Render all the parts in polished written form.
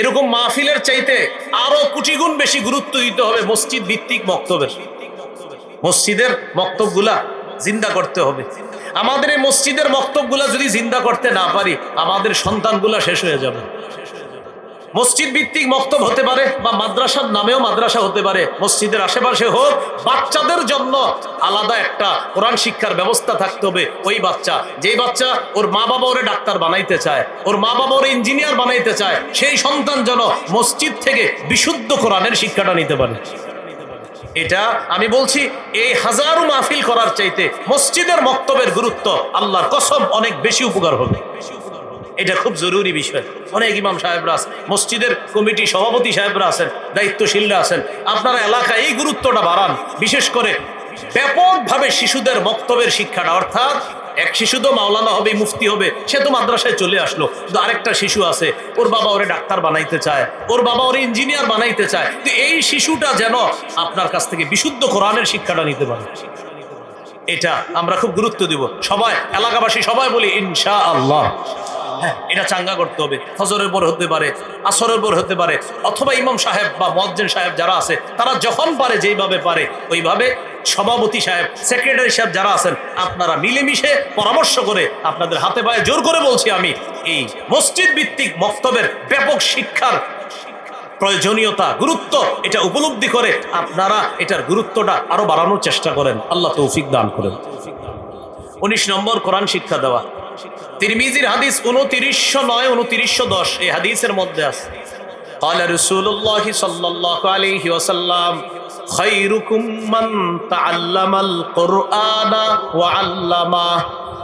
এরকম মাহফিলের চাইতে আরো কোটি গুণ বেশি গুরুত্ব দিতে হবে মসজিদ ভিত্তিক মক্তবের। মসজিদের মক্তবগুলা জিন্দা করতে হবে। আমাদের এই মসজিদের মক্তবগুলা যদি জিন্দা করতে না পারি, আমাদের সন্তানগুলা শেষ হয়ে যাবে। মসজিদ ভিত্তিক মক্তব হতে পারে, বা মাদ্রাসার নামেও মাদ্রাসা হতে পারে, মসজিদের আশেপাশে হোক। বাচ্চাদের জন্য আলাদা একটা কোরআন শিক্ষার ব্যবস্থা থাকতে হবে। ওই বাচ্চা, যেই বাচ্চা ওর মা বাবা ওরে ডাক্তার বানাইতে চায়, ওর মা বাবা ওরে ইঞ্জিনিয়ার বানাইতে চায়, সেই সন্তান যেন মসজিদ থেকে বিশুদ্ধ কোরআনের শিক্ষাটা নিতে পারে। এটা আমি বলছি, এই হাজারো মাহফিল করার চাইতে মসজিদের মক্তবের গুরুত্ব আল্লাহর কসম অনেক বেশি উপকার হবে। এটা খুব জরুরি বিষয়। অনেক ইমাম সাহেবরা আছেন, মসজিদের কমিটি সভাপতি সাহেবরা আছেন, দায়িত্বশীলরা আছেন, আপনারা এলাকায় এই গুরুত্বটা বাড়ান। বিশেষ করে ব্যাপকভাবে শিশুদের মক্তবের শিক্ষাটা, অর্থাৎ এক শিশু তো মাওলানা হবে, মুফতি হবে, সে তো মাদ্রাসায় চলে আসলো, কিন্তু আরেকটা শিশু আছে, ওর বাবা ওরে ডাক্তার বানাইতে চায়, ওর বাবা ওরে ইঞ্জিনিয়ার বানাইতে চায়। তো এই শিশুটা যেন আপনার কাছ থেকে বিশুদ্ধ কোরআনের শিক্ষাটা নিতে পারে, এটা আমরা খুব গুরুত্ব দিব। সবাই এলাকাবাসী সবাই বলি ইনশাআল্লাহ। হ্যাঁ, এটা চাঙ্গা করতে হবে। ফজরের পর হতে পারে, আসরের পর হতে পারে, অথবা ইমাম সাহেব বা মুয়াজ্জিন সাহেব যারা আছে তারা যখন পারে, যেইভাবে পারে ওইভাবে, সভাপতি সাহেব, সেক্রেটারি সাহেব যারা আছেন, আপনারা মিলেমিশে পরামর্শ করে, আপনাদের হাতে পায়ে জোর করে বলছি আমি, এই মসজিদ ভিত্তিক মক্তবের ব্যাপক শিক্ষার প্রয়োজনীয়তা, গুরুত্ব, এটা উপলব্ধি করে আপনারা এটার গুরুত্বটা আরো বাড়ানোর চেষ্টা করেন। আল্লাহ তৌফিক দান করেন। 19 নম্বর, কোরআন শিক্ষা দেওয়া। তিরমিজির হাদিস 2909, 2910 এই হাদিসের মধ্যে আছে, قال رسول الله صلى الله عليه وسلم خيركم من تعلم القرآن وعلمه।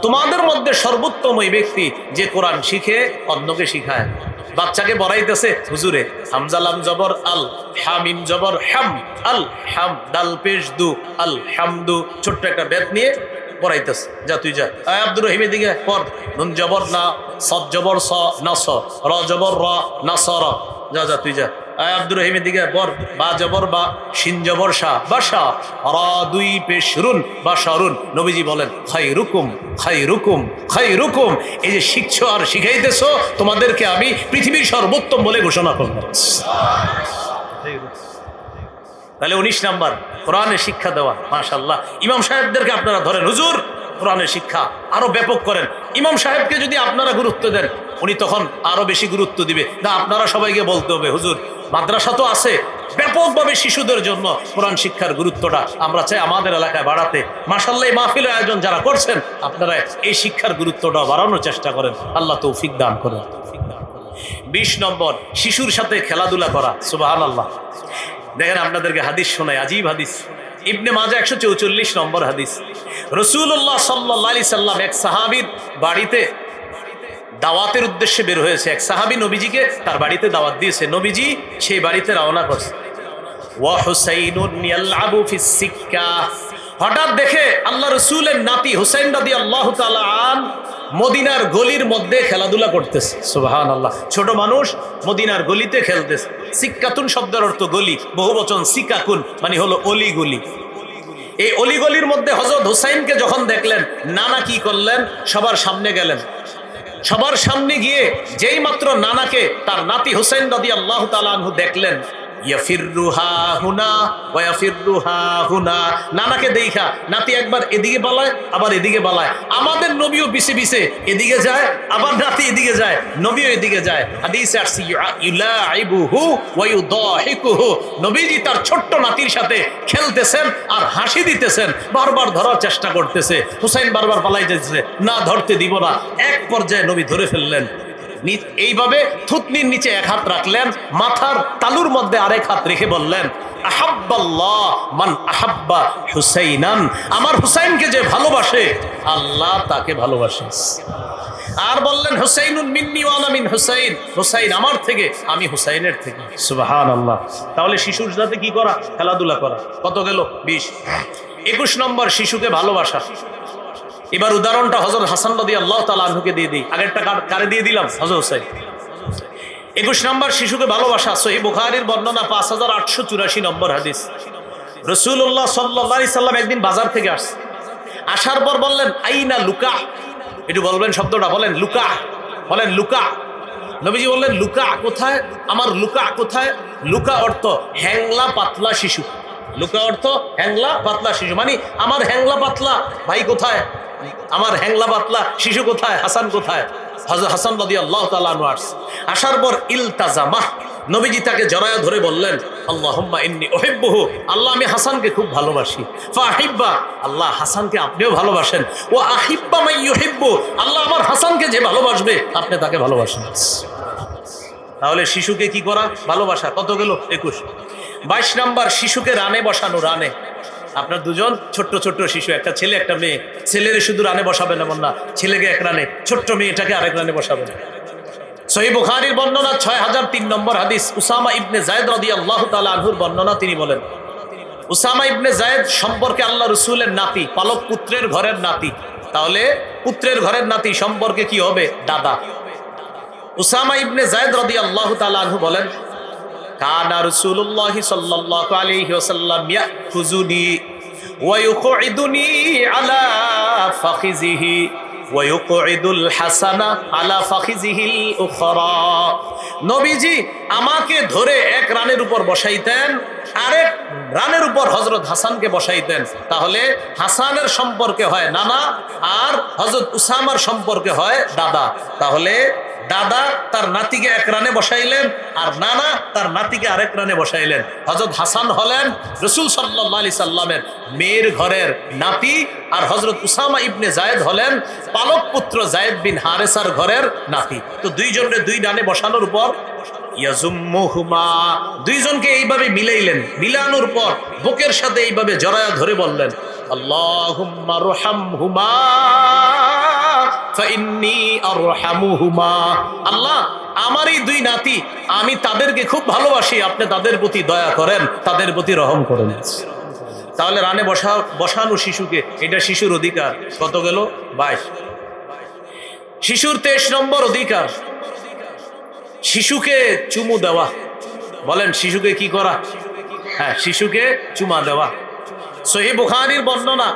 তোমাদের মধ্যে সর্বোত্তম ওই ব্যক্তি যে কোরআন শিখে অন্যকে শিখায়। বাচ্চাকে পড়াইতেছে হুজুরে, হামজা লাম জবর আল, হামিম জবর হাম, আল হাম, দাল পেশ দু, আল হামদু, ছোট্ট একটা বেত নিয়ে পড়াইতেছে, যা তুই যা। আব্দুর রহিমের দিকে পড়, নুন জবর না, সদ জবর স, না স, র জবর র, না স র, যা যা তুই যা। আব্দুর রহিমের দিকে পড়, বা জবর বা, শিন জবর শাহ, বাসা, রা দুই পেশ রুন, বা শারুন। নবীজি বলেন খায়রুকুম খায়রুকুম খায়রুকুম। এই যে শিখছো আর শিখাইতেছো, তোমাদেরকে আমি পৃথিবীর সর্বোত্তম বলে ঘোষণা করব। তাহলে 19 নাম্বার, কোরআনের শিক্ষা দেওয়া। মাশাআল্লাহ, ইমাম সাহেবদেরকে আপনারা ধরেন, হুজুর কোরআনের শিক্ষা আরো ব্যাপক করেন। ইমাম সাহেবকে যদি আপনারা গুরুত্ব দেন, উনি তখন আরো বেশি গুরুত্ব দিবে। না, আপনারা সবাইকে বলতে হবে, হুজুর মাদ্রাসা তো আছে, ব্যাপকভাবে শিশুদের জন্য কোরআন শিক্ষার গুরুত্বটা আমরা চাই আমাদের এলাকায় বাড়াতে। মাশাআল্লাহ, এই মাহফিলের আয়োজন যারা করছেন, আপনারা এই শিক্ষার গুরুত্বটা বাড়ানোর চেষ্টা করেন। আল্লাহ তৌফিক দান করেন। 20 নম্বর, শিশুর সাথে খেলাধুলা করা। সুবহানাল্লাহ। দেখেন, আপনাদেরকে হাদিস শোনায়, আজীব হাদিস। ইবনে মাজাহ 144 নম্বর হাদিস। রাসূলুল্লাহ সাল্লাল্লাহু আলাইহি সাল্লাম এক সাহাবীর বাড়িতে দাওয়াতের উদ্দেশ্যে বের হয়েছে। এক সাহাবী নবীজিকে তার বাড়িতে দাওয়াত দিয়েছে। নবীজি সেই বাড়িতে রওনা করছে। ওয়া হুসাইনুন ইয়ালআবু ফিস সিক্কা। হঠাৎ দেখে আল্লাহ রাসূলের নাতি হুসাইন রাদিয়াল্লাহু তাআলা আন মদিনার গলির মধ্যে খেলাধুলা করতেছে। সুবহানাল্লাহ, ছোট মানুষ মদিনার গলিতে খেলতেছে। সিক্কাতুন শব্দের অর্থ গলি, বহুবচন সিকাকুন মানে হলো অলি গলি। এই অলি গলির মধ্যে হযরত হুসাইনকে যখন দেখলেন, নানা কি করলেন, সবার সামনে গেলেন। সবার সামনে গিয়ে যেই মাত্র নানাকে তার নাতি হুসাইন রাদিয়াল্লাহু তাআলা আনহু দেখলেন, ইয়াফিরুহা হুনা ওয়া ইয়াফিরুহা হুনা। নানাকে দেখা নাতি একবার এদিকে পালায়, আবার এদিকে পালায়। আমাদের নবীও পিছে পিছে এদিকে যায়, আবার নাতি এদিকে যায়, নবীও এদিকে যায়। হাদিসে আসছে ইউলাইবুহু ওয়া ইউদাহিকুহু। নবীজি তার ছোট্ট নাতির সাথে খেলতেছেন আর হাসি দিতেছেন, বারবার ধরার চেষ্টা করতেছে। হুসাইন বারবার পালাই যাচ্ছে, না ধরতে দিব না। এক পর্যায়ে নবী ধরে ফেললেন। এইভাবে থুতনির নিচে এক হাত রাখলেন, মাথার তালুর মধ্যে আরেক হাত রেখে বললেন, আহাব্বাল্লাহ মান আহাব্বা হুসাইনান। আমার হুসাইনকে যে ভালোবাসে, আল্লাহ তাকে ভালোবাসে। আর বললেন, হুসাইনুন মিন্নি ওয়া আনা মিন হুসাইন। হুসাইন আমার থেকে, আমি হুসাইনের থেকে। সুবহানাল্লাহ। তাহলে শিশুর সাথে কি করা? খেলাধুলা করা। কত গেল? 20। 21 নম্বর, শিশুকে ভালোবাসা। এবার উদাহরণটা হযরত হাসান রাদিয়াল্লাহু তাআলা আনহুকে দিয়ে দিই। আগেরটা কারে দিয়ে দিলাম? হযরত হুসাইন। 21 নম্বর, শিশুকে ভালোবাসা। সহিহ বুখারীর বর্ণনা 5884 নম্বর হাদিস। রাসূলুল্লাহ সাল্লাল্লাহু আলাইহি সাল্লাম একদিন বাজার থেকে আসছে। আসার পর বললেন, আইনা লুকা। একটু বলবেন শব্দটা, বলেন লুকা, বলেন লুকা। নবীজি বললেন লুকা কোথায়? আমার লুকা কোথায়? লুকা অর্থ হ্যাংলা পাতলা শিশু। লুকা অর্থ হ্যাংলা পাতলা শিশু, মানে আমার হ্যাংলা পাতলা ভাই কোথায়? আমার হ্যাংলা পাতলা শিশু কোথায়? হাসান কোথায়? হযরত হাসান রাদিয়াল্লাহু তাআলা আনহু আসার পর ইলতাজামাহ, নবীজি তাকে জড়ায়া ধরে বললেন আল্লাহুম্মা ইন্নী উহিব্বুহু, আল্লাহ আমি হাসানকে খুব ভালোবাসি। ফাহিব্বা, আল্লাহ হাসানকে আপনিও ভালোবাসেন। ও আহিব্বা মান ইউহিব্বু, আল্লাহ আমার হাসানকে যে ভালোবাসবে আপনি তাকে ভালোবাসেন। তাহলে শিশুকে কি করা? ভালোবাসা। কত গেল? 21। 22 নাম্বার, শিশুকে রানে বসানো। রানে আপনার দুজন ছোট্ট ছোট্ট শিশু, একটা ছেলে একটা মেয়ে, ছেলের শুধু রানে বসাবেন এমন না, ছেলেকে এক রানে, ছোট্ট মেয়েটাকে আরেক রানে বসাবেন। সহিহ বুখারীর বর্ণনা 6003 নম্বর হাদিস, উসামা ইবনে যায়েদ রাদিয়াল্লাহু তাআলা আনহুর বর্ণনা। তিনি বলেন উসামা ইবনে যায়েদ সম্পর্কে আল্লাহ রাসূলের নাতি, পালক পুত্রের ঘরের নাতি। তাহলে পুত্রের ঘরের নাতি সম্পর্কে কি হবে? দাদা। উসামা ইবনে যায়েদ রাদিয়াল্লাহু তাআলা আনহু বলেন কানা রাসূলুল্লাহ সাল্লাল্লাহু আলাইহি ওয়াসাল্লাম ইয়াখুযুনি ওয়া ইউকঈদুনি আলা ফাখিজিহি ওয়া ইউকঈদুল হাসানা আলা ফাখিজিহিল উখরা। নবীজি আমাকে ধরে এক রানের উপর বসাইতেন, আরেক রানের উপর হযরত হাসানকে বসাইতেন। তাহলে হাসানের সম্পর্কে হয় নানা, আর হযরত উসামার সম্পর্কে হয় দাদা। তাহলে দাদা তার নাতিকে এক রানে বসাইলেন, আর নানা তার নাতিকে আরেক রানে বসাইলেন। হযরত হাসান হলেন রাসূল সাল্লাল্লাহু আলাইহি সাল্লামের মেয়ের ঘরের নাতি, আর হযরত উসামা ইবনে যায়েদ হলেন পালক পুত্র যায়েদ বিন হারেসার ঘরের নাতি। তো দুইজনের দুই ডানে বসানোর পর ইয়াজুম্মুহুমা, দুইজনকে এইভাবে মিলাইলেন। মিলানোর পর বুকের সাথে এইভাবে জড়ায়া ধরে বললেন আল্লাহুম্মা আরহামহুমা ফাইন্নী আরহামুহুমা। আল্লাহ আমার এই দুই নাতি, আমি তাদেরকে খুব ভালোবাসি, আপনি তাদের প্রতি দয়া করেন, তাদের প্রতি রহম করেন। তাহলে রানে বসানো শিশুকে, এটা শিশুর অধিকার। কত গেল? 22। শিশুর 23 নম্বর অধিকার, শিশুকে চুমু দেওয়া। বলেন শিশুকে কি করা? হ্যাঁ, শিশুকে চুমা দেওয়া। সহিহ বুখারীর বর্ণনা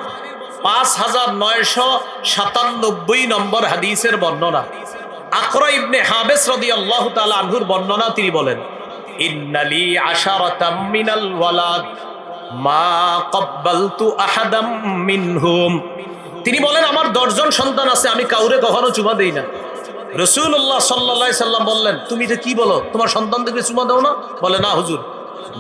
5997 নম্বর হাদিসের বর্ণনা, আকরা ইবনে হাবেস রাদিয়াল্লাহু তাআলা আনহুর বর্ণনা। তিনি বলেন ইন্নালি আশারাতাম মিনাল ওয়ালাদ মা ক্বাব্বালতু আহাদাম মিনহুম। তিনি বলেন আমার 10 জন সন্তান আছে, আমি কাউরে কখনো চুমা দেই না। রাসূলুল্লাহ সাল্লাল্লাহু আলাইহি সাল্লাম বললেন তুমি এটা কি বলো, তোমার সন্তানদেরকে চুমা দাও না? বলে না হুজুর।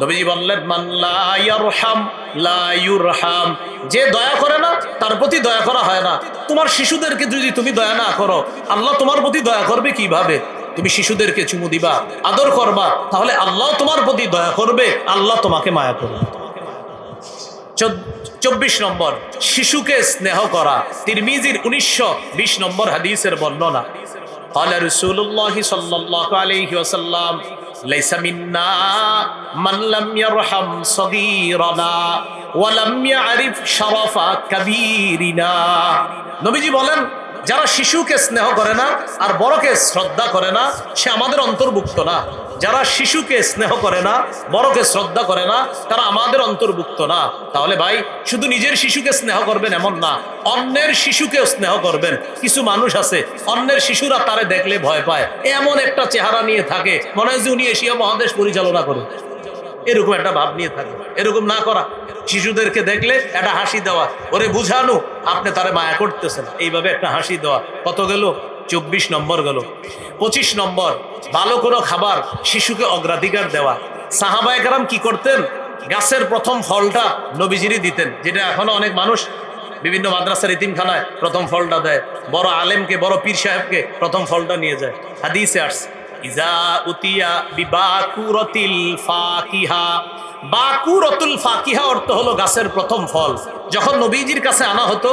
নবীজি বললেন মান লা ইয়ারহাম লা ইউরহাম, যে দয়া করে না তার প্রতি দয়া করা হয় না। তোমার শিশুদেরকে যদি তুমি দয়া না করো, আল্লাহ তোমার প্রতি দয়া করবে কিভাবে? তুমি শিশুদেরকে চুমু দিবা, আদর করবা, তাহলে আল্লাহ তোমার প্রতি দয়া করবে, আল্লাহ তোমাকে মায়া করবে। 24 নম্বর, শিশুকে স্নেহ করা। তিরমিজির 1920 নম্বর হাদিসের বর্ণনা, قال رسول الله صلى الله عليه وسلم ليس منا من لم يرحم صغيرنا ولم يعرف شرف كبيرنا। নবীজি বলেন যারা শিশুকে স্নেহ করে না আর বড়কে শ্রদ্ধা করে না, সে আমাদের অন্তর্ভুক্ত না। যারা শিশুকে স্নেহ করে না, বড়কে শ্রদ্ধা করে না, তারা আমাদের অন্তর্ভুক্ত না। তাহলে ভাই শুধু নিজের শিশুকে স্নেহ করবেন এমন না, অন্যের শিশুকেও স্নেহ করবেন। কিছু মানুষ আছে অন্যের শিশুরা তারে দেখলে ভয় পায়, এমন একটা চেহারা নিয়ে থাকে, মনে হয় যে উনি এশিয়া মহাদেশ পরিচালনা করে, এরকম একটা ভাব নিয়ে থাকে। এরকম না করা, শিশুদেরকে দেখলে একটা হাসি দেওয়া, ওরে বুঝানো আপনি তারে মায়া করতেছেন, এইভাবে একটা হাসি দেওয়া। কত গেল? 24 নম্বর গেল। 25 নম্বর, ভালো কোনো খাবার শিশুকে অগ্রাধিকার দেওয়া। সাহাবায়ে কেরাম কি করতেন? গাছের প্রথম ফলটা নবীজিরই দিতেন, যেটা এখনো অনেক মানুষ বিভিন্ন মাদ্রাসার ইতিমখানায় প্রথম ফলটা দেয়, বড় আলেমকে, বড় পীর সাহেবকে প্রথম ফলটা নিয়ে যায়। হাদিসে আসছে ইজা উতিয়া বিবাকুরাতিল ফাকিহা। বাকুরাতুল ফাকিহা অর্থ হলো গাছের প্রথম ফল। যখন নবীজির কাছে আনা হতো,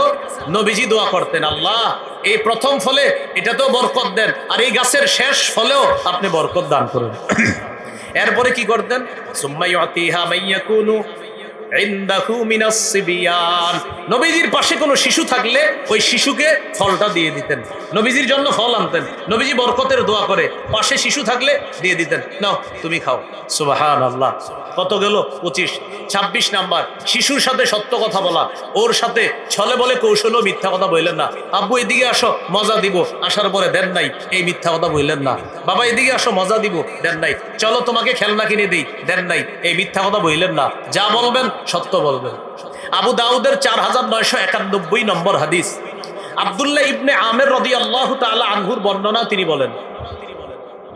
নবীজি দোয়া করতেন আল্লাহ এই প্রথম ফলে এটা তো বরকত দেন, আর এই গাছের শেষ ফলেও আপনি বরকত দান করুন। এরপরে কি করতেন? সুম্মা ইউতিহা মাইয়াকুনু ইনদাহু মিনাস সিবিয়ান, নবীজির পাশে কোনো শিশু থাকলে ওই শিশুকে ফলটা দিয়ে দিতেন, নবীজির জন্য ফল আনতেন। নবীজি বরকতের দোয়া করে পাশে শিশু থাকলে দিয়ে দিতেন, নাও তুমি খাও। সুবহানাল্লাহ। কত গেল? 25। 26 নাম্বার, শিশুর সাথে সত্য কথা বলা, ওর সাথে ছলে বলে কৌশলও মিথ্যা কথা বললেন না। আব্বু এদিকে আসো মজা দিব, আসার পরে দেন নাই, এই মিথ্যা কথা বললেন না। বাবা এদিকে আসো মজা দিব, দেন নাই। চলো তোমাকে খেলনা কিনে দিই, দেন নাই, এই মিথ্যা কথা বললেন না। যা বলবেন সত্য বলবেন। আবু দাউদের 4991 নম্বর হাদিস, আব্দুল্লাহ ইবনে আমের রাদিয়াল্লাহু তাআলা আনহুর বর্ণনা, তিনি বলেন,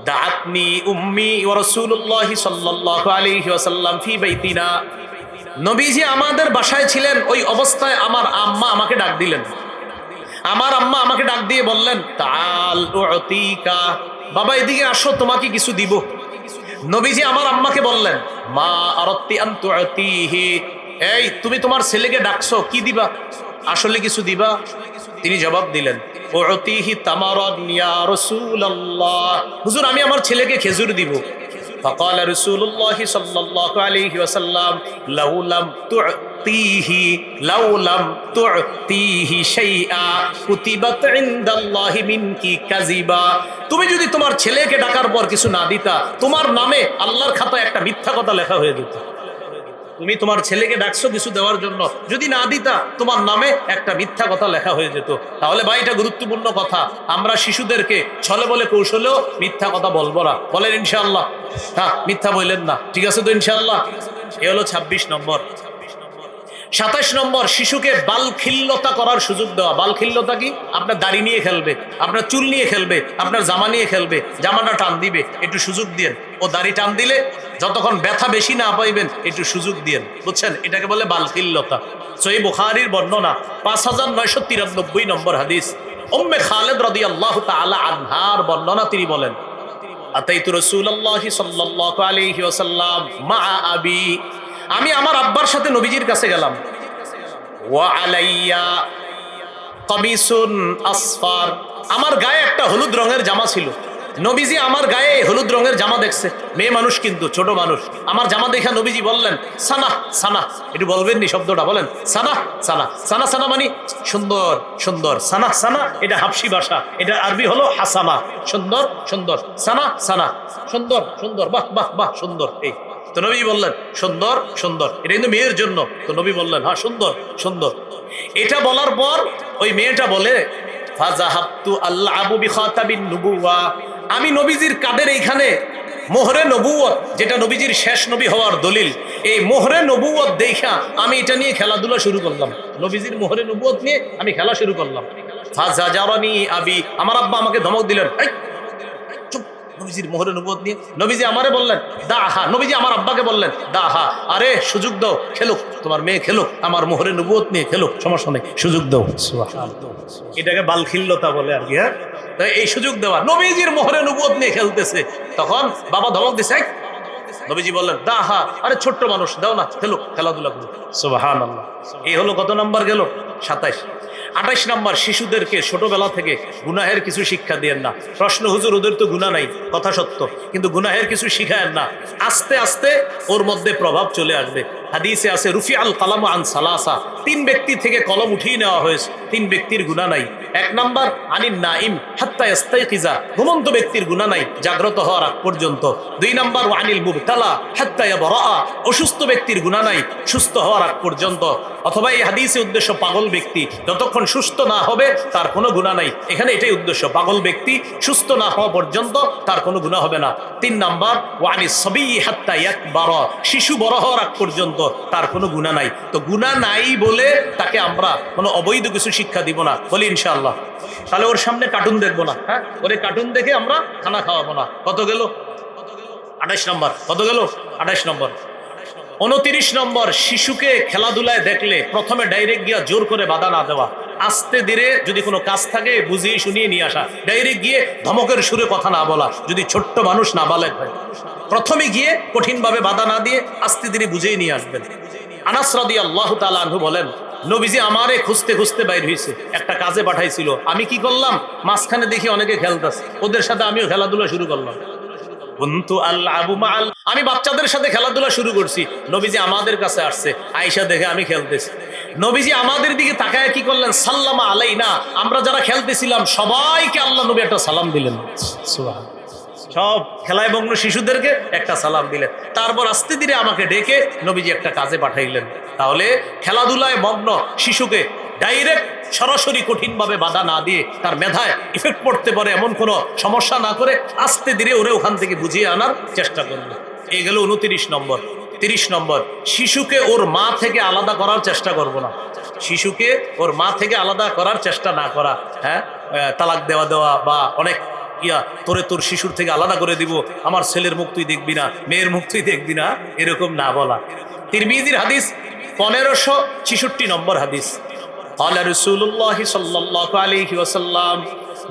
দাআতনি উম্মি ওয়া রাসূলুল্লাহি সাল্লাল্লাহু আলাইহি ওয়াসাল্লাম ফি বাইতিনা, নবীজি আমাদের বাসায় ছিলেন, ওই অবস্থায় আমার আম্মা আমাকে ডাক দিলেন। আমার আম্মা আমাকে ডাক দিয়ে বললেন, তাআল উতিকা, বাবা এদিকে আসো তোমাকে কিছু দিব। নবীজি আমার আম্মাকে বললেন, মা আরাদতি আন তুতিহি, এই তুমি তোমার ছেলেকে ডাকছো, কি দিবা? আসলে কিছু দিবা? তিনি জবাব দিলেন, উতিহি তামারান ইয়া রাসূলুল্লাহ, হুজুর আমি আমার ছেলেকে খেজুর দিব। فقال رسول الله صلى الله عليه وسلم لو لم تعطيه شيئا كتبت عند الله منك كذبا, তুমি যদি তোমার ছেলেকে ডাকার পর কিছু না দিতা, তোমার নামে আল্লাহর খাতায় একটা মিথ্যা কথা লেখা হয়ে যেত। তুমি তোমার ছেলেকে ডাকছো কিছু দেওয়ার জন্য, যদি না দিতা তোমার নামে একটা মিথ্যা কথা লেখা হয়ে যেত। তাহলে ভাই এটা গুরুত্বপূর্ণ কথা, আমরা শিশুদেরকে ছলে বলে কৌশলেও মিথ্যা কথা বলবো না। বলেন ইনশাআল্লাহ? হ্যাঁ, মিথ্যা বললেন না, ঠিক আছে তো ইনশাআল্লাহ? এ হলো 26 নম্বর। 27 নম্বর, শিশুকে বালখিল্যতা করার সুযোগ দেওয়া। বালখিল্যতা কি? আপনার দাড়ি নিয়ে খেলবে, আপনার চুল নিয়ে খেলবে, আপনার জামা নিয়ে খেলবে, জামাটা টান দিবে, একটু সুযোগ দিয়েন। ও দাড়ি টান দিলে যতক্ষণ ব্যথা বেশি না পাইবেন একটু সুযোগ দিয়েন, বুঝছেন? এটাকে বলে বালখিল্যতা। সহিহ বুখারীর বর্ণনা 5993 নম্বর হাদিস, উম্মে খালেদ রাদিয়াল্লাহু তাআলা আনহার বর্ণনা, তিনি বলেন, আতাইতু রাসূলুল্লাহি সাল্লাল্লাহু আলাইহি ওয়াসাল্লাম মা আবি, আমি আমার আব্বার সাথে নবীজির কাছে গেলাম। ওয়া আলাইয়া কামিসুন আসফার, আমার গায়ে একটা হলুদ রঙের জামা ছিল। নবীজি আমার গায়ে হলুদ রঙের জামা দেখছে, মেয়ে মানুষ কিন্তু ছোট মানুষ। আমার জামা দেখা নবীজি বললেন, সানা সানা, একটু বলবেন নি শব্দটা, বলেন সানা সানা। সানা সানা মানে সুন্দর সুন্দর, সানা সানা এটা হাবশি ভাষা, এটা আরবি হলো হাসানা, সুন্দর সুন্দর, সানা সানা সুন্দর সুন্দর, বাহ বাহ বাহ সুন্দর। এই তো নবী বললেন সুন্দর সুন্দর, এটা কিন্তু মেয়ের জন্য। তো নবী বললেন হ্যাঁ সুন্দর সুন্দর। এটা বলার পর ওই মেয়েটা বলে, ফাযাহাবতু আলআবু বিখাতাবিন নুবুওয়া, আমি নবীজির কাদের এইখানে মোহরে নবুয়ত, যেটা নবীজির শেষ নবী হওয়ার দলিল, এই মোহরে নবুয়ত দেখা আমি এটা নিয়ে খেলাধুলা শুরু করলাম। নবীজির মোহরে নবুয়ত নিয়ে আমি খেলা শুরু করলাম। ফাযাজারানি আবি, আমার আব্বা আমাকে ধমক দিলেন, নবীজির মোহরে নবুয়ত নিয়ে। নবীজি আমারে বললেন দাহা, নবীজি আমার আব্বাকে বললেন দাহা, আরে সুযোগ দাও, খেলুক, তোমার মেয়ে খেলুক, আমার মোহরে নবুয়ত নিয়ে খেলুক, সমস্যা নেই, সুযোগ দাও। এটাকে বালখিল্যতা বলে আর কি। হ্যাঁ, এই সুযোগ দেওয়া, নবীজির মোহরে নবুয়ত নিয়ে খেলতেছে, তখন বাবা ধমক দিছে। নবীজি বললেন দাহা, আরে ছোট্ট মানুষ, দাও না খেলুক, খেলাধুলা করুক। সুবহানাল্লাহ। এই হলো কত নাম্বার গেল? 27। 28 নম্বর, শিশুদেরকে ছোটবেলা থেকে গুনাহের কিছু শিক্ষা দিয়েন না। প্রশ্ন, হুজুর ওদের তো গুনাহ নাই, কথা সত্য, কিন্তু গুনাহের কিছু শিখায়েন না, আস্তে আস্তে ওর মধ্যে প্রভাব চলে আসবে। হাদিসে আছে রুফি আল কালাম আন সালাসা, 3 ব্যক্তি থেকে কলম উঠিয়ে নেওয়া হয়েছে, 3 ব্যক্তির গুনাহ নাই। 1 নাম্বার আনিন নাইম হাত্তা ইস্তাইকিজা, ঘুমন্ত ব্যক্তির গুনাহ নাই জাগ্রত হওয়ার আগ পর্যন্ত। 2 নাম্বার আনিল মুবতালা হাত্তা ইয়াবরা, অসুস্থ ব্যক্তির গুনাহ নাই সুস্থ হওয়ার আগ পর্যন্ত। অথবা এই হাদিসে উদ্দেশ্য পাগল ব্যক্তি, যতক্ষণ সুস্থ না হবে তার কোনো গুনাহ নাই। এখানে এটাই উদ্দেশ্য, পাগল ব্যক্তি সুস্থ না হওয়া পর্যন্ত তার কোনো গুনাহ হবে না। 3 নাম্বার ওয়ানিস সাবী হাত্তা ইয়াকবারা, শিশু বড় হওয়ার আগ পর্যন্ত তার কোনো গুনাহ নাই। তো গুনাহ নাই বলে তাকে আমরা কোনো অবৈধ কিছু শিক্ষা দিব না, বলি ইনশাআল্লাহ। তাহলে ওর সামনে কার্টুন দেখবো না, হ্যাঁ, ওরে কার্টুন দেখে আমরা খানা খাওয়াবো না। কত গেল? 28 নম্বর। কত গেল? 28 নম্বর। 29 নম্বর, শিশুকে খেলাধুলায় দেখলে প্রথমে ডাইরেক্ট গিয়া জোর করে বাধা না দেওয়া, আস্তে ধীরে যদি কোনো কাজ থাকে বুঝিয়ে শুনিয়ে নিয়ে আসা, ডাইরেক্ট গিয়ে ধমকের সুরে কথা না বলা, যদি ছোট্ট মানুষ নাবালেগ হয়। প্রথমে গিয়ে কঠিনভাবে বাধা না দিয়ে আস্তে ধীরে বুঝিয়ে নিয়ে আসবেন। আনাস রাদিয়াল্লাহু তাআলা আনহু বলেন, নবীজি আমারে খুঁজতে খুঁজতে বাইর হয়েছে, একটা কাজে পাঠাইছিল। আমি কি করলাম, মাঝখানে দেখি অনেকে খেলতেছে, ওদের সাথে আমিও খেলাধুলা শুরু করলাম। কুনতু আলআবু মাআল, আমি বাচ্চাদের সাথে খেলাধুলা শুরু করছি, নবীজি আমাদের কাছে আসছে, আয়েশা দেখে আমি খেলতেছি, নবীজি আমাদের দিকে তাকায় কি করলেন, সাল্লামা আলাইনা, আমরা যারা খেলতেছিলাম সবাইকে আল্লাহ নবী একটা সালাম দিলেন। সুবহানাল্লাহ। সব খেলায় মগ্ন শিশুদেরকে একটা সালাম দিলেন, তারপর আস্তে ধীরে আমাকে ডেকে নবীজি একটা কাজে পাঠাইলেন। তাহলে খেলাধুলায় মগ্ন শিশুকে ডাইরেক্ট সরাসরি কঠিনভাবে বাধা না দিয়ে, তার মেধায় ইফেক্ট পড়তে পারে এমন কোনো সমস্যা না করে আস্তে ধীরে ওরে ওখান থেকে বুঝিয়ে আনার চেষ্টা করলো। এই গেল 29 নম্বর। 30 নম্বর, শিশুকে ওর মা থেকে আলাদা করার চেষ্টা করব না। শিশুকে ওর মা থেকে আলাদা করার চেষ্টা না করা, হ্যাঁ, তালাক দেওয়া বা অনেক তোরে তোর শিশুর থেকে আলাদা করে দিব, আমার ছেলের মুখ তুই দেখবি না, মেয়ের মুখ তুই দেখবি না, এরকম না বলা। তিরমিজির হাদিস 1566 নম্বর হাদিস, قال رسول الله صلى الله عليه وسلم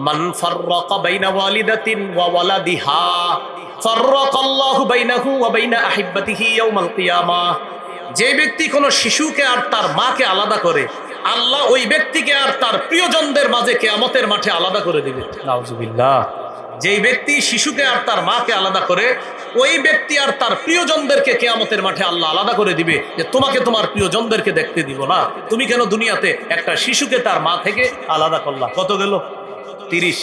من فرق بين والدة وولدها فرق الله بينه وبين أحبته يوم القيامة। যে ব্যক্তি কোনো শিশুকে আর তার মাকে আলাদা করে, আল্লাহ ওই ব্যক্তিকে আর তার প্রিয়জনদের মাঝে কিয়ামতের মাঠে আলাদা করে দিবে। নাউজুবিল্লাহ। যেই ব্যক্তি শিশুকে আর তার মাকে আলাদা করে, ওই ব্যক্তি আর তার প্রিয়জনদেরকে কিয়ামতের মাঠে আল্লাহ আলাদা করে দিবে, যে তোমাকে তোমার প্রিয়জনদেরকে দেখতে দিব না, তুমি কেন দুনিয়াতে একটা শিশুকে তার মা থেকে আলাদা করলা। কত গেল? 30।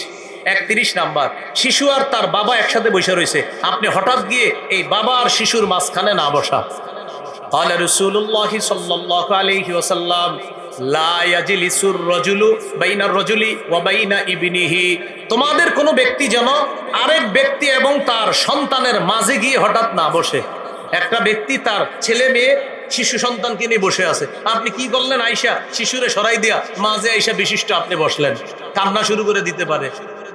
31 নাম্বার, শিশু আর তার বাবা একসাথে বসে রয়েছে, আপনি হঠাৎ গিয়ে এই বাবা আর শিশুর মাঝখানে না বসা। قال رسول الله صلى الله عليه وسلم لا يجلس الرجل بين الرجل وبين ابنه। তোমাদের কোনো ব্যক্তি যেন আরেক ব্যক্তি এবং তার সন্তানের মাঝে গিয়ে হঠাৎ না বসে। একটা ব্যক্তি তার ছেলে মেয়ে শিশু সন্তানকে নিয়ে বসে আছে, আপনি কি করলেন, আয়েশা শিশুরে সরাই দিয়া মাঝে আয়েশা বিশিষ্ট আপনি বসলেন, কান্না শুরু করে দিতে পারে,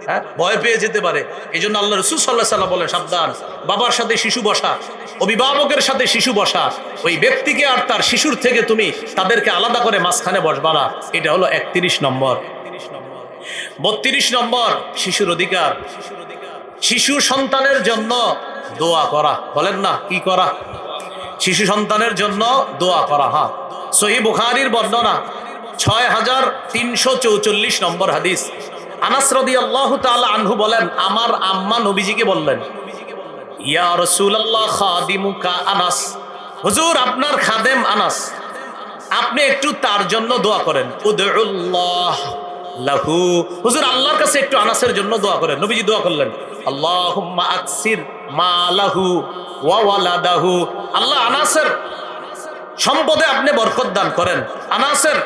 হ্যাঁ, ভয় পেয়ে যেতে পারে। এই জন্য আল্লাহ রাসূল সাল্লাল্লাহু আলাইহি ওয়াসাল্লাম বলেন, সাবধান, বাবার সাথে শিশু বসা, অভিভাবকের সাথে শিশু বসা, ওই ব্যক্তিকে আর তার শিশুর থেকে তুমি তাদেরকে আলাদা করে মাঝখানে বসবা না। এটা হলো 31 নম্বর। 32 নম্বর, শিশুর অধিকার। শিশু সন্তানের জন্য দোয়া করা, বলেন না কি করা? শিশু সন্তানের জন্য দোয়া করা। হ্যাঁ, সহিহ বুখারীর বর্ণনা 6344 নম্বর হাদিস, আনাস রাদিয়াল্লাহু তাআলা আনহু বলেন, আমার আম্মা নবীজিকে বললেন, ইয়া রাসূলুল্লাহ খাদিমুকা আনাস, হুজুর আপনার খাদেম আনাস, আপনি একটু তার জন্য দোয়া করেন। উদউল্লাহ লাহু, হুজুর আল্লাহর কাছে একটু আনাসের জন্য দোয়া করেন। নবীজি দোয়া করলেন, আল্লাহুম্মা আকসির মালাহু ওয়া ওয়ালাদাহু, আল্লাহ আনাসের সম্পদে আপনি বরকত দান করেন, আনাসের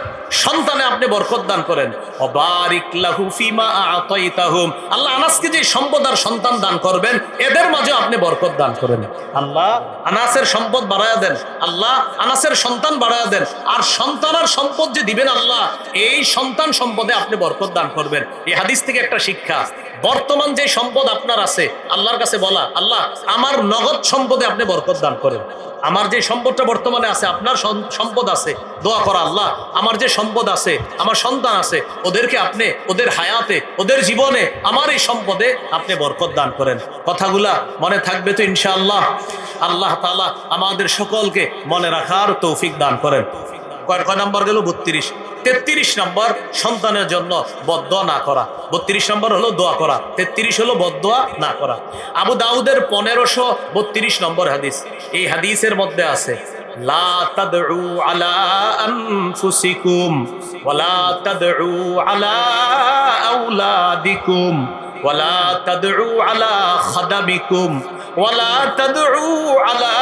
সন্তানে আপনি বরকত দান করেন। ওয়াবারিক লাহু ফিমা আতাইতাহুম, আল্লাহ আনাসকে যে সম্পদ আর সন্তান দান করবেন এদের মাঝে আপনি বরকত দান করেন। আল্লাহ আনাসের সম্পদ বাড়ায়া দেন, আল্লাহ আনাসের সন্তান বাড়ায়া দেন, আর সন্তান আর সম্পদ যে দিবেন আল্লাহ, এই সন্তান সম্পদে আপনি বরকত দান করবেন। এই হাদিস থেকে একটা শিক্ষা, বর্তমান যে সম্পদ আপনার আছে, আল্লাহর কাছে বলা, আল্লাহ আমার নগদ সম্পদে আপনি বরকত দান করেন। আমার যে সম্পদটা বর্তমানে আছে, আপনার সম্পদ আছে, দোয়া করা, আল্লাহ আমার যে সম্পদ আছে, আমার সন্তান আছে, ওদেরকে আপনি ওদের হায়াতে, ওদের জীবনে আমার এই সম্পদে আপনি বরকত দান করেন। কথাগুলা মনে থাকবে তো ইনশাআল্লাহ? আল্লাহ তাআলা আমাদের সকলকে মনে রাখার তৌফিক দান করেন। কয় নম্বর গেল? 32। 33 নম্বর, সন্তানের জন্য বদদোয়া না করা। 32 নম্বর হলো দোয়া করা, 33 হলো বদদোয়া না করা। আবু দাউদের 1532 নম্বর হাদিস, এই হাদিসের মধ্যে আছে, লা তাদউ আলা আনফুসিকুম ওয়ালা তাদউ আলা আওলাদিকুম ওয়ালা তাদউ আলা খাদামিকুম ওয়ালা তাদউ আলা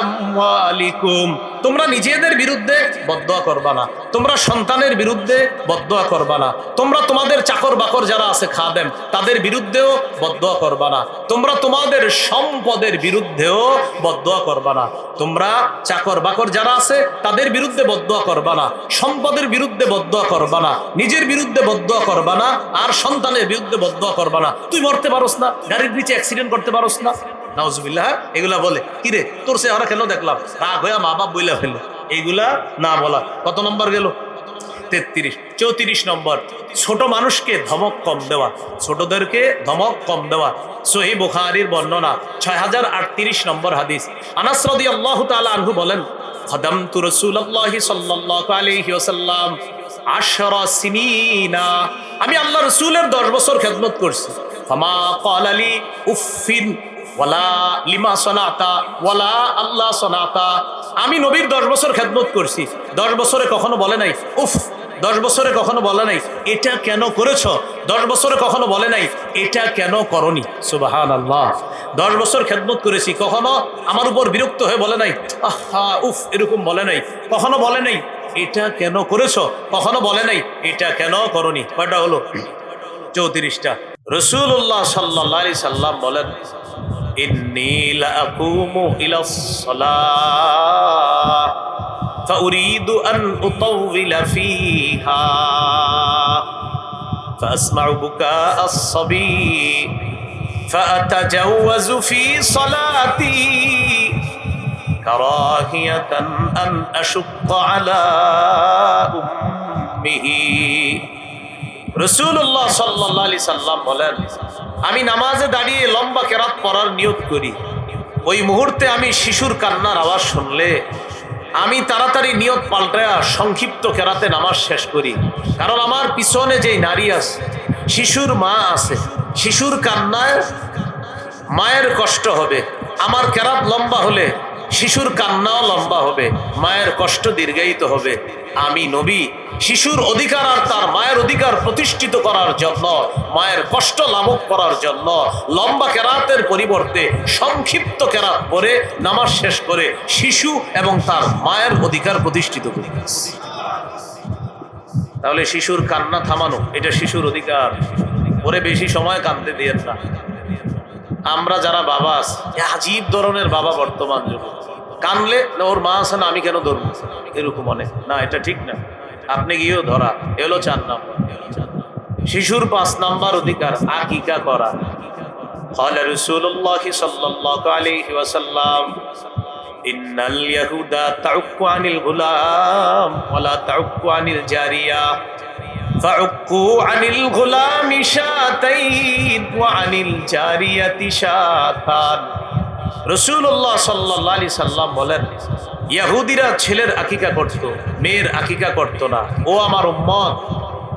আমওয়ালিকুম। তোমরা নিজেদের বিরুদ্ধে বদদোয়া করবা না, তোমরা সন্তানের বিরুদ্ধে বদদোয়া করবা না, তোমরা তোমাদের চাকর বাকর যারা আছে খাদেম তাদের বিরুদ্ধেও বদদোয়া করবা না, তোমরা তোমাদের সম্পদের বিরুদ্ধেও বদদোয়া করবা না, তোমরা চাকর বাকর যারা আছে তাদের বিরুদ্ধে বদদোয়া করবা না, সম্পদের বিরুদ্ধে বদদোয়া করবা না, নিজের বিরুদ্ধে বদদোয়া করবা না, আর সন্তানের বিরুদ্ধে বদদোয়া করবা না। তুই মরতে পারোস না, গাড়ির নিচে অ্যাক্সিডেন্ট করতে পারোস না, নাউজুবিল্লাহ, এগুলা বলে কিরে তোর সে ওরা কেন দেখলাম রাগ হয়ে মা বাপ বইলা ফেললো, এইগুলা না বলা। কত নম্বর গেল? 33। 34 নম্বর, ছোট মানুষকে ধমক কম দেওয়া, ছোটদেরকে ধমক কম দেওয়া। সহিহ বুখারীর বর্ণনা 6038 নম্বর হাদিস, আনাস রাদিয়াল্লাহু তাআলা আনহু বলেন, খাদামতু রাসূলুল্লাহি সাল্লাল্লাহু আলাইহি ওয়াসাল্লাম 10 সিনিনা, আমি আল্লাহ রাসূলের 10 বছর খেদমত করছি। ফামা ক্বালা লি উফিন ওয়ালা লিমা সনাতা ওয়ালা আল্লাহ সনাতা। আমি নবীর 10 বছর খেদমত করছি, 10 বছরে কখনো বলে নাই উফ, 10 বছরে কখনো বলে নাই এটা কেন করেছ, 10 বছরে কখনো বলে নাই এটা কেন করনি। সুবহানাল্লাহ। 10 বছর খেদমত করেছি, কখনো আমার উপর বিরক্ত হয়ে বলে নাই আহা উফ, এরকম বলে নাই। কখনো বলে নাই এটা কেন করেছ, কখনো বলে নাই এটা কেন করনি। কয়টা হলো? 34টা। রাসূলুল্লাহ সাল্লাল্লাহু আলাইহি সাল্লাম বলেন, ইন্নী লাআকুমু ইলাস সালাহ ফাউরিদু আন উতাওবিলা ফিহা ফাসমাউ বুকাআস সাবী ফাআতাজাওয়াজু ফি সালাতি কারাহিয়াতান আন আশুক্কা আলা উম্মিহি। রাসূলুল্লাহ সাল্লাল্লাহু আলাইহি সাল্লাম বলেন, আমি নামাজে দাঁড়িয়ে লম্বা কেরাত পড়ার নিয়ত করি, ওই মুহূর্তে আমি শিশুর কান্নার আওয়াজ শুনলে আমি তাড়াতাড়ি নিয়ত পাল্টায়া সংক্ষিপ্ত কেরাতে নামাজ শেষ করি। কারণ আমার পিছনে যেই নারী আছে, শিশুর মা আছে, শিশুর কান্নায় মায়ের কষ্ট হবে। আমার কেরাত লম্বা হলে শিশুর কান্নাও লম্বা হবে, মায়ের কষ্ট দীর্ঘায়িত হবে। আমি নবী শিশুর অধিকার আর তার মায়ের অধিকার প্রতিষ্ঠিত করার জন্য, মায়ের কষ্ট লাঘব করার জন্য লম্বা কেরাতের পরিবর্তে সংক্ষিপ্ত কেরাত পড়ে নামাজ শেষ করে শিশু এবং তার মায়ের অধিকার প্রতিষ্ঠিত করি। তাহলে শিশুর কান্না থামানো এটা শিশুর অধিকার। ওরে বেশি সময় কাঁদতে দিয়েন না। আমরা যারা বাবা আছি, আজীব ধরনের বাবা বর্তমান যুগে, কানলে ওর মা আছে না আমি কেন ধরবো, এরকম অনেক না, এটা ঠিক না। আপনি গিয়েও ধরা, এলো 4 নাম্বার। শিশুর 5 নাম্বার অধিকার আকিকা করা। ক্বালা রাসূলুল্লাহ সাল্লাল্লাহু আলাইহি ওয়াসাল্লাম, ইন্নাল ইয়াহুদা তাউক্কু আনিল গুলাম ওয়ালা তাউক্কু আনিল জারিয়া ফাউক্কু আনিল গুলামি শাতাইন ওয়া আনিল জারিয়াতি শাতান। রাসূলুল্লাহ সাল্লাল্লাহু আলাইহি সাল্লাম বলেন, ইহুদিরা ছেলের আকিকা করত, মেয়ের আকিকা করত না। ও আমার উম্মত,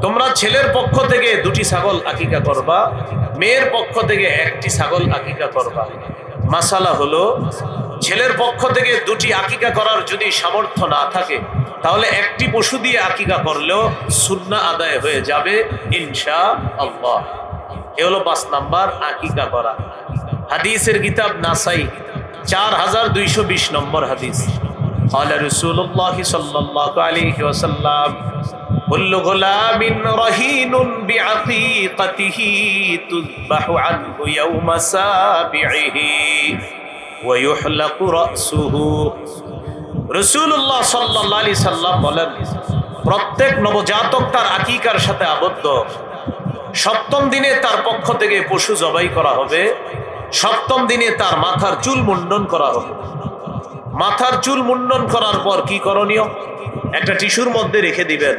তোমরা ছেলের পক্ষ থেকে 2টি ছাগল আকিকা করবা, মেয়ের পক্ষ থেকে 1টি ছাগল আকিকা করবা। মাসালা হলো, ছেলের পক্ষ থেকে 2টি আকিকা করার যদি সামর্থ্য না থাকে তাহলে 1টি পশু দিয়ে আকিকা করলেও সুন্নাহ আদায় হয়ে যাবে ইনশাআল্লাহ। এ হলো 5 নাম্বার আকিকা করা। হাদিসের কিতাব নাসাই 4220 নম্বর হাদিস। ক্বালা রাসূলুল্লাহ সাল্লাল্লাহু আলাইহি ওয়াসাল্লাম, কুল্লু গুলামিন রাহিনুন বিআকীকাতিহি তুযবাহু আনহু ইয়াওমা সাবিহি ওয়া ইউহলাকু রাসুহু। রাসূলুল্লাহ সাল্লাল্লাহু আলাইহি সাল্লাম বলেন, প্রত্যেক নবজাতক তার আকিকার সাথে আবদ্ধ। 7ম দিনে তার পক্ষ থেকে পশু জবাই করা হবে। 7ম দিনে তার মাথার চুল মুন্ডন করা হবে। মাথার চুল মুন্ডন করার পর কি করণীয়? একটা টিস্যুর মধ্যে রেখে দিবেন,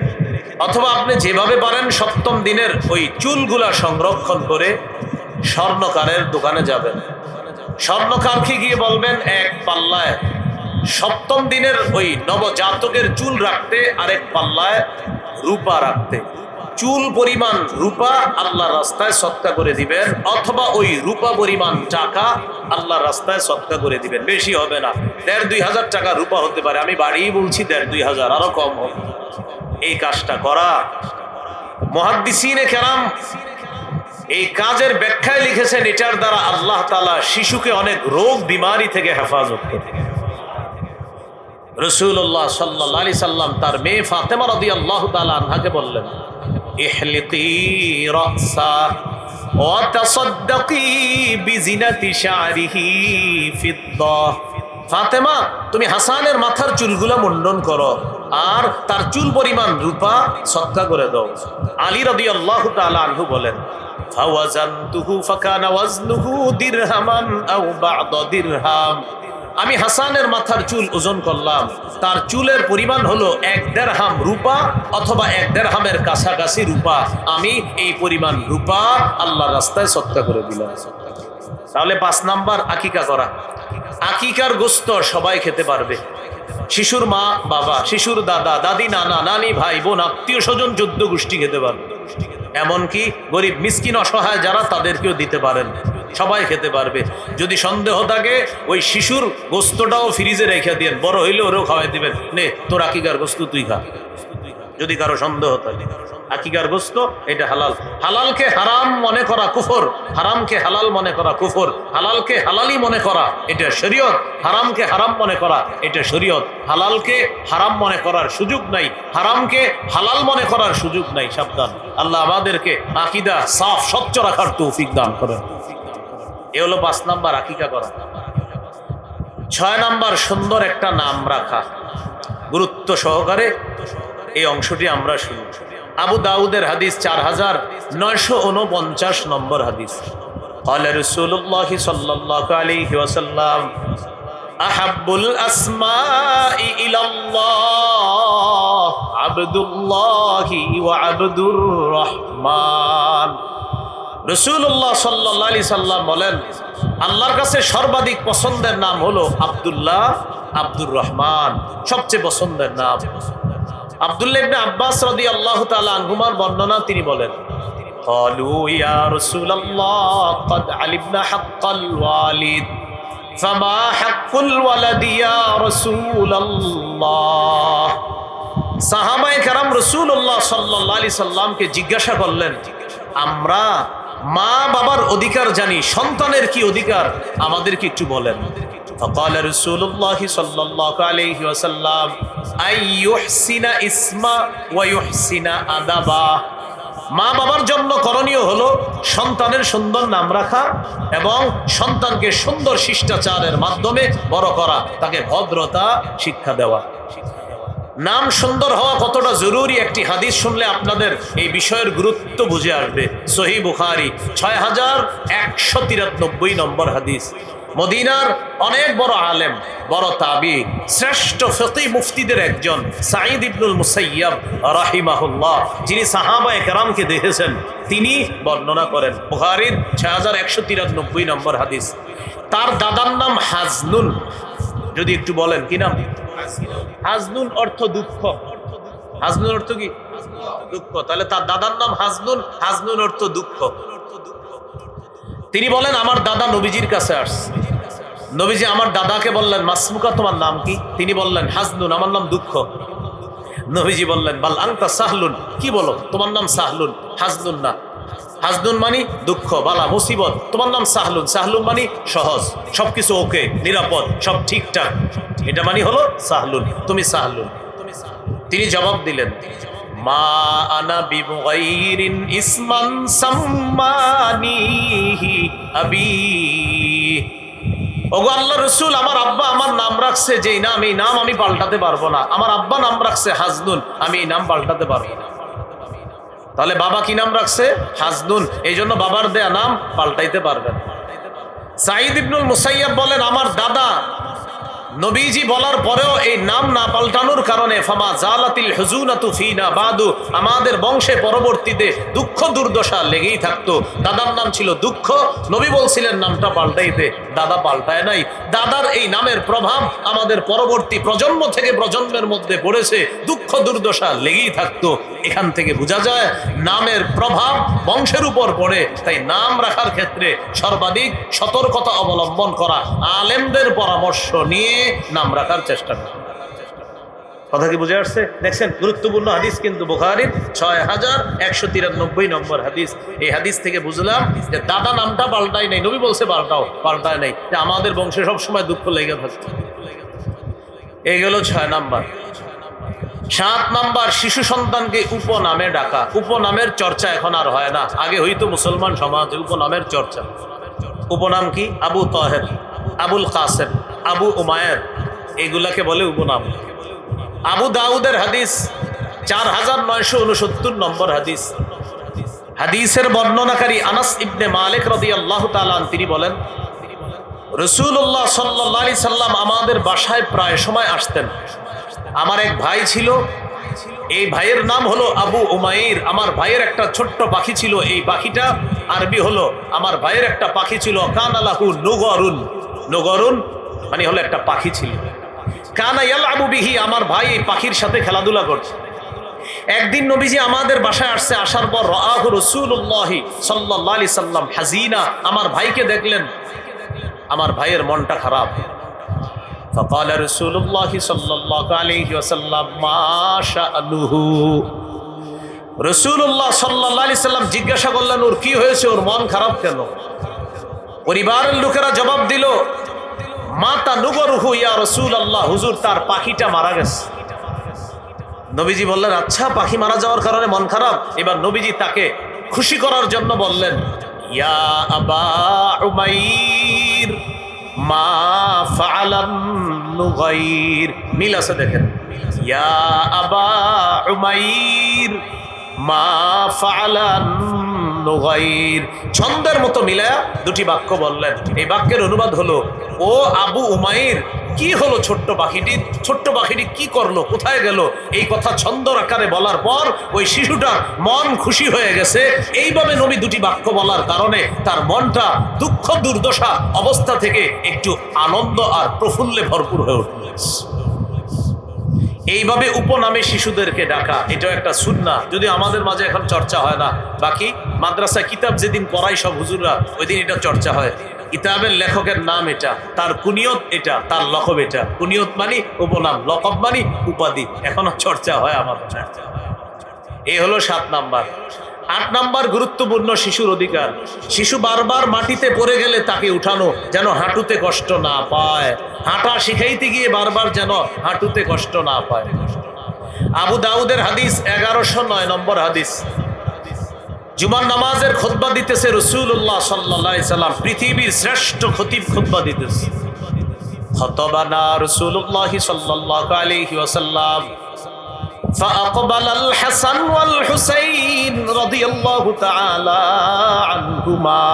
অথবা আপনি যেভাবে পারেন 7ম দিনের ওই চুলগুলা সংরক্ষণ করে স্বর্ণকারের দোকানে যাবেন। স্বর্ণকারকে গিয়ে বলবেন 1 পাল্লায় 7ম দিনের ওই নবজাতকের চুল রাখতে, আরেক পাল্লায় রূপা রাখতে। চুল পরিমাণ রূপা আল্লাহর রাস্তায় সদকা করে দিবেন, অথবা ওই রূপা পরিমাণ টাকা আল্লাহর রাস্তায় সদকা করে দিবেন। বেশি হবে না, 1500-2000 টাকা রূপা হতে পারে, আমি বাড়িই বলছি 1500-2000, আরো কম হবে। এই কাজটা করা, মুহাদ্দিসিনে কেরাম এই কাজের ব্যাখ্যায় লিখেছেন, এটার দ্বারা আল্লাহ তাআলা শিশুকে অনেক রোগ বিমারি থেকে হেফাজত করে। রাসূলুল্লাহ সাল্লাল্লাহু আলাইহি সাল্লাম তার মেয়ে ফাতেমা রাদিয়াল্লাহু তাআলা আনহাকে বললেন, ইহলিকি রাসা ওয়া তাসাদ্দাকি বিজিনাতি শা'রিহি ফিদ্দা। ফাতেমা, তুমি হাসানের মাথার চুলগুলো মুন্ডন করো আর তার চুল পরিমাণ রূপা সদকা করে দাও। আলী রাদিয়াল্লাহু তাআলা আনহু বলেন, ফাওয়াজানতুহু ফাকানা ওয়াজনুহু দিরহামান আও বা'দা দিরহাম। আমি হাসানের মাথার চুল ওজন করলাম, তার চুলের পরিমাণ হলো 1 দিরহাম রূপা অথবা 1 দিরহামের কাছাকাছি রূপা। আমি এই পরিমাণ রূপা আল্লাহর রাস্তায় সদকা করে দিলাম। তাহলে 5 নাম্বার আকিকা করা। আকিকার গোশত সবাই খেতে পারবে, শিশুর মা বাবা, শিশুর দাদা দাদি, নানা নানি, ভাই বোন, আত্মীয় স্বজন, 14 গোষ্ঠী খেতে পারবে। এমনকি গরিব মিসকিন অসহায় যারা, তাদেরকেও দিতে পারেন। সবাই খেতে পারবে। যদি সন্দেহ থাকে ওই শিশুর গোস্তটাও ফ্রিজে রেখে দিন, বড় হইলে ওরেও খাওয়াই দিবেন, নে তোর আকিকার গোস্ত তুই খা। যদি কারো সন্দেহ থাকে আকিকার গোস্ত এটা হালাল। হালালকে হারাম মনে করা কুফর, হারামকে হালাল মনে করা কুফর। হালালকে হালালি মনে করা এটা শরীয়ত, হারামকে হারাম মনে করা এটা শরীয়ত। হালালকে হারাম মনে করার সুযোগ নাই, হারামকে হালাল মনে করার সুযোগ নাই। সাবধান, আল্লাহ আমাদেরকে আকীদা সাফ স্বচ্ছ রাখার তৌফিক দান করেন। এ হলো 5 নাম্বার আকিকা করা। 6 নাম্বার সুন্দর একটা নাম রাখা। গুরুত্ব সহকারে এই অংশটি আমরা শুনি। আবু দাউদের হাদিস 4949 নম্বর হাদিস। قال رسول الله صلى الله عليه وسلم أحب الأسماء إلى الله عبد الله وعبد الرحمن। রাসূলুল্লাহ সাল্লাল্লাহু আলাইহি সাল্লাম বলেন, আল্লাহর কাছে সর্বাধিক পছন্দের নাম হলো আব্দুল্লাহ, আব্দুর রহমান, সবচেয়ে পছন্দের নাম। আব্দুল্লাহ ইবনে আব্বাস রাদিয়াল্লাহু তাআলা আনহুমার বর্ণনা, তিনি বলেন, قالوا يا رسول الله قد علمنا حق الوالد فما حق الولد يا رسول الله। সাহাবায়ে কেরাম রাসূলুল্লাহ সাল্লাল্লাহু আলাইহি সাল্লামকে জিজ্ঞাসা করলেন, আমরা মা বাবার অধিকার জানি, সন্তানের কি অধিকার আমাদেরকে একটু বলেন। فقال رسول الله صلى الله عليه وسلم أن يحسن اسما ويحسن أدبا। মা বাবার জন্য করণীয় হলো সন্তানের সুন্দর নাম রাখা এবং সন্তানকে সুন্দর শিষ্টাচারের মাধ্যমে বড় করা, তাকে ভদ্রতা শিক্ষা দেওয়া। নাম সুন্দর হওয়া কতটা জরুরি একটি হাদিস শুনলে আপনাদের এই বিষয়ের গুরুত্ব বুঝে আসবে। সহিহ বুখারী 6193 নম্বর হাদিস। মদিনার অনেক বড় আলেম, বড় তাবি, শ্রেষ্ঠ ফিকহি মুফতিদের একজন সাঈদ ইবনুল মুসাইয়্যিব রাহিমাহুল্লাহ, যিনি সাহাবায়ে কেরামকে দেখেছেন, তিনি বর্ণনা করেন। বুখারীর 6193 নম্বর হাদিস। তার দাদার নাম হাজনুন। যদি একটু বলেন কি নাম? হাজনুন অর্থ দুঃখ। হাজনুন অর্থ কি? দুঃখ। তাহলে তার দাদার নাম হাজনুন, হাজনুন অর্থ দুঃখ। তিনি বলেন, আমার দাদা নবীজির কাছে আসছে। নবীজি আমার দাদাকে বললেন, মাসমুকা, তোমার নাম কি? তিনি বললেন, হাজনুন, আমার নাম দুঃখ। নবীজি বললেন, বাল আনতা সাহলুন, কি বলো, তোমার নাম সাহলুন, হাজনুন না। হাজনুন মানি দুঃখ, বালা, মুসিবত, তোমার নাম সাহলুন, সাহলুন মানি সহজ, সবকিছু ওকে, নিরাপদ, সব ঠিকঠাক, এটা মানি হলো সাহলুন, তুমি সাহলুন। তিনি জবাব দিলেন, মা আনা বিমুগাইরিন ইসমান সাম্মানিহি আবি। ওগো আল্লাহর রাসূল, আমার আব্বা আমার নাম রাখছে যেই নাম, এই নাম আমি পাল্টাতে পারবো না। আমার আব্বা নাম রাখছে হাজনুন, আমি এই নাম পাল্টাতে পারবো না। তাহলে বাবা কি নাম রাখছে? হাজনুন, এই জন্য বাবার দেয়া নাম পাল্টাইতে পারবেন। সাঈদ ইবনুল মুসাইয়্যিব বলেন, আমার দাদা নবীজি বলার পরেও এই নাম না পাল্টানোর কারণে ফামা জালাতিল হুজুনাতু ফিনা বাদু, আমাদের বংশে পরবর্তীতে দুঃখ দুর্দশা লেগেই থাকতো। দাদার নাম ছিল দুঃখ, নবী বলছিলেন নামটা পাল্টাইতে, দাদা পাল্টায় নাই। দাদার এই নামের প্রভাব আমাদের পরবর্তী প্রজন্ম থেকে প্রজন্মের মধ্যে পড়েছে, দুঃখ দুর্দশা লেগেই থাকতো। এখান থেকে বোঝা যায় নামের প্রভাব বংশের উপর পড়ে। তাই নাম রাখার ক্ষেত্রে সর্বাধিক সতর্কতা অবলম্বন করা, আলেমদের পরামর্শ নিয়ে নাম রাখার চেষ্টা করা। কথা কি বুঝে আসছে? দেখছেন, গুরুত্বপূর্ণ হাদিস কিন্তু বুখারীর 6193 নম্বর হাদিস। এই হাদিস থেকে বুঝলাম যে দাদা নামটা পাল্টায় নাই, নবী বলছে পাল্টাও, পাল্টায় নাই, যে আমাদের বংশে সবসময় দুঃখ লেগে থাকতো। এই গেল 6 নাম্বার। 7 নাম্বার, শিশু সন্তানকে উপনামে ডাকা। উপনামের চর্চা এখন আর হয় না, আগে হইতো মুসলমান সমাজে উপনামের চর্চা। উপনাম কি? আবু তাহের, আবুল কাসেম, আবু উমায়ের, এগুলাকে বলে উপনাম। আবু দাউদের হাদিস 4969 নম্বর হাদিস। হাদিসের বর্ণনাকারী আনাস ইবনে মালিক রাদিয়াল্লাহু তাআলা আনহু, তিনি বলেন, রাসূলুল্লাহ সাল্লাল্লাহু আলাইহি সাল্লাম আমাদের বাসায় প্রায় সময় আসতেন। আমার এক ভাই ছিল, এই ভাইয়ের নাম হলো আবু উমাইর। আমার ভাইয়ের একটা ছোট্ট পাখি ছিল, এই পাখিটা আরবি হলো, আমার ভাইয়ের একটা পাখি ছিল, কানা লাহু নুগরুন। নুগরুন মানে হলো একটা পাখি ছিল। কানা ইয়ালআবু বিহি, আমার ভাই এই পাখির সাথে খেলাধুলা করছে। একদিন নবীজি আমাদের বাসায় আসছে, আসার পর রাআহু রাসূলুল্লাহ সাল্লাল্লাহু আলাইহি সাল্লাম হাজিনা, আমার ভাইকে দেখলেন, আমার ভাইয়ের মনটা খারাপ। فقال رسول الله صلى الله عليه وسلم ما شأنه। রাসূলুল্লাহ সাল্লাল্লাহু আলাইহি সাল্লাম জিজ্ঞাসা করলেন, ওর কি হয়েছে, ওর মন খারাপ কেন? পরিবারের লোকেরা জবাব দিল, মাতা নুগরুহু ইয়া রাসূলুল্লাহ, হুজুর তার পাখিটা মারা গেছে। নবীজি বললেন, আচ্ছা, পাখি মারা যাওয়ার কারণে মন খারাপ। এবার নবীজি তাকে খুশি করার জন্য বললেন, ইয়া আবা উমাইর মা ফাআলান নুগাইর। মিল আছে দেখেন, ইয়া আবা উমাইর মা ফাআলান নুগাইর। ছন্দের মতো মিলায়া দুটি বাক্য বললেন। এই বাক্যের অনুবাদ হলো, ও আবু উমাইর, কি হলো ছোট্ট পাখিটি কি করলো, কোথায় গেল? এই কথা ছন্দ আকারে বলার পর ওই শিশুটার মন খুশি হয়ে গেছে। এইভাবে নবী দুটি বাক্য বলার কারণে তার মনটা দুঃখ দুর্দশা অবস্থা থেকে একটু আনন্দ আর প্রফুল্লে ভরপুর হয়ে উঠল। এইভাবে উপনামে শিশুদেরকে ডাকা, এটাও একটা সুন্নাহ, যদি আমাদের মাঝে এখন চর্চা হয় না। বাকি মাদ্রাসায় কিতাব যেদিন পড়াই সব হুজুররা, ওই দিন এটা চর্চা হয়। কিতাবের লেখকের নাম এটা, তার কুনিয়ত এটা, তার লকব এটা। কুনিয়ত মানি উপনাম, লকব মানি উপাধি। এখনো চর্চা হয় আমাদের। এই হলো 7 নাম্বার। 8 নাম্বার গুরুত্বপূর্ণ শিশুর অধিকার। শিশু বারবার মাটিতে পড়ে গেলে তাকে উঠানো, যেন হাঁটুতে কষ্ট না পায়। হাঁটা শিখাইতে গিয়ে বারবার যেন হাঁটুতে কষ্ট না পায়। আবু দাউদের হাদিস 1109 নম্বর হাদিস। জুমার নামাজের খুতবা দিতেছে রাসূলুল্লাহ সাল্লাল্লাহু আলাইহি সাল্লাম, পৃথিবীর শ্রেষ্ঠ খতিব খুতবা দিতেছে। খতবানা রাসূলুল্লাহ সাল্লাল্লাহু আলাইহি ওয়াসাল্লাম فأقبل الحسن والحسين رضي الله تعالى عنهما।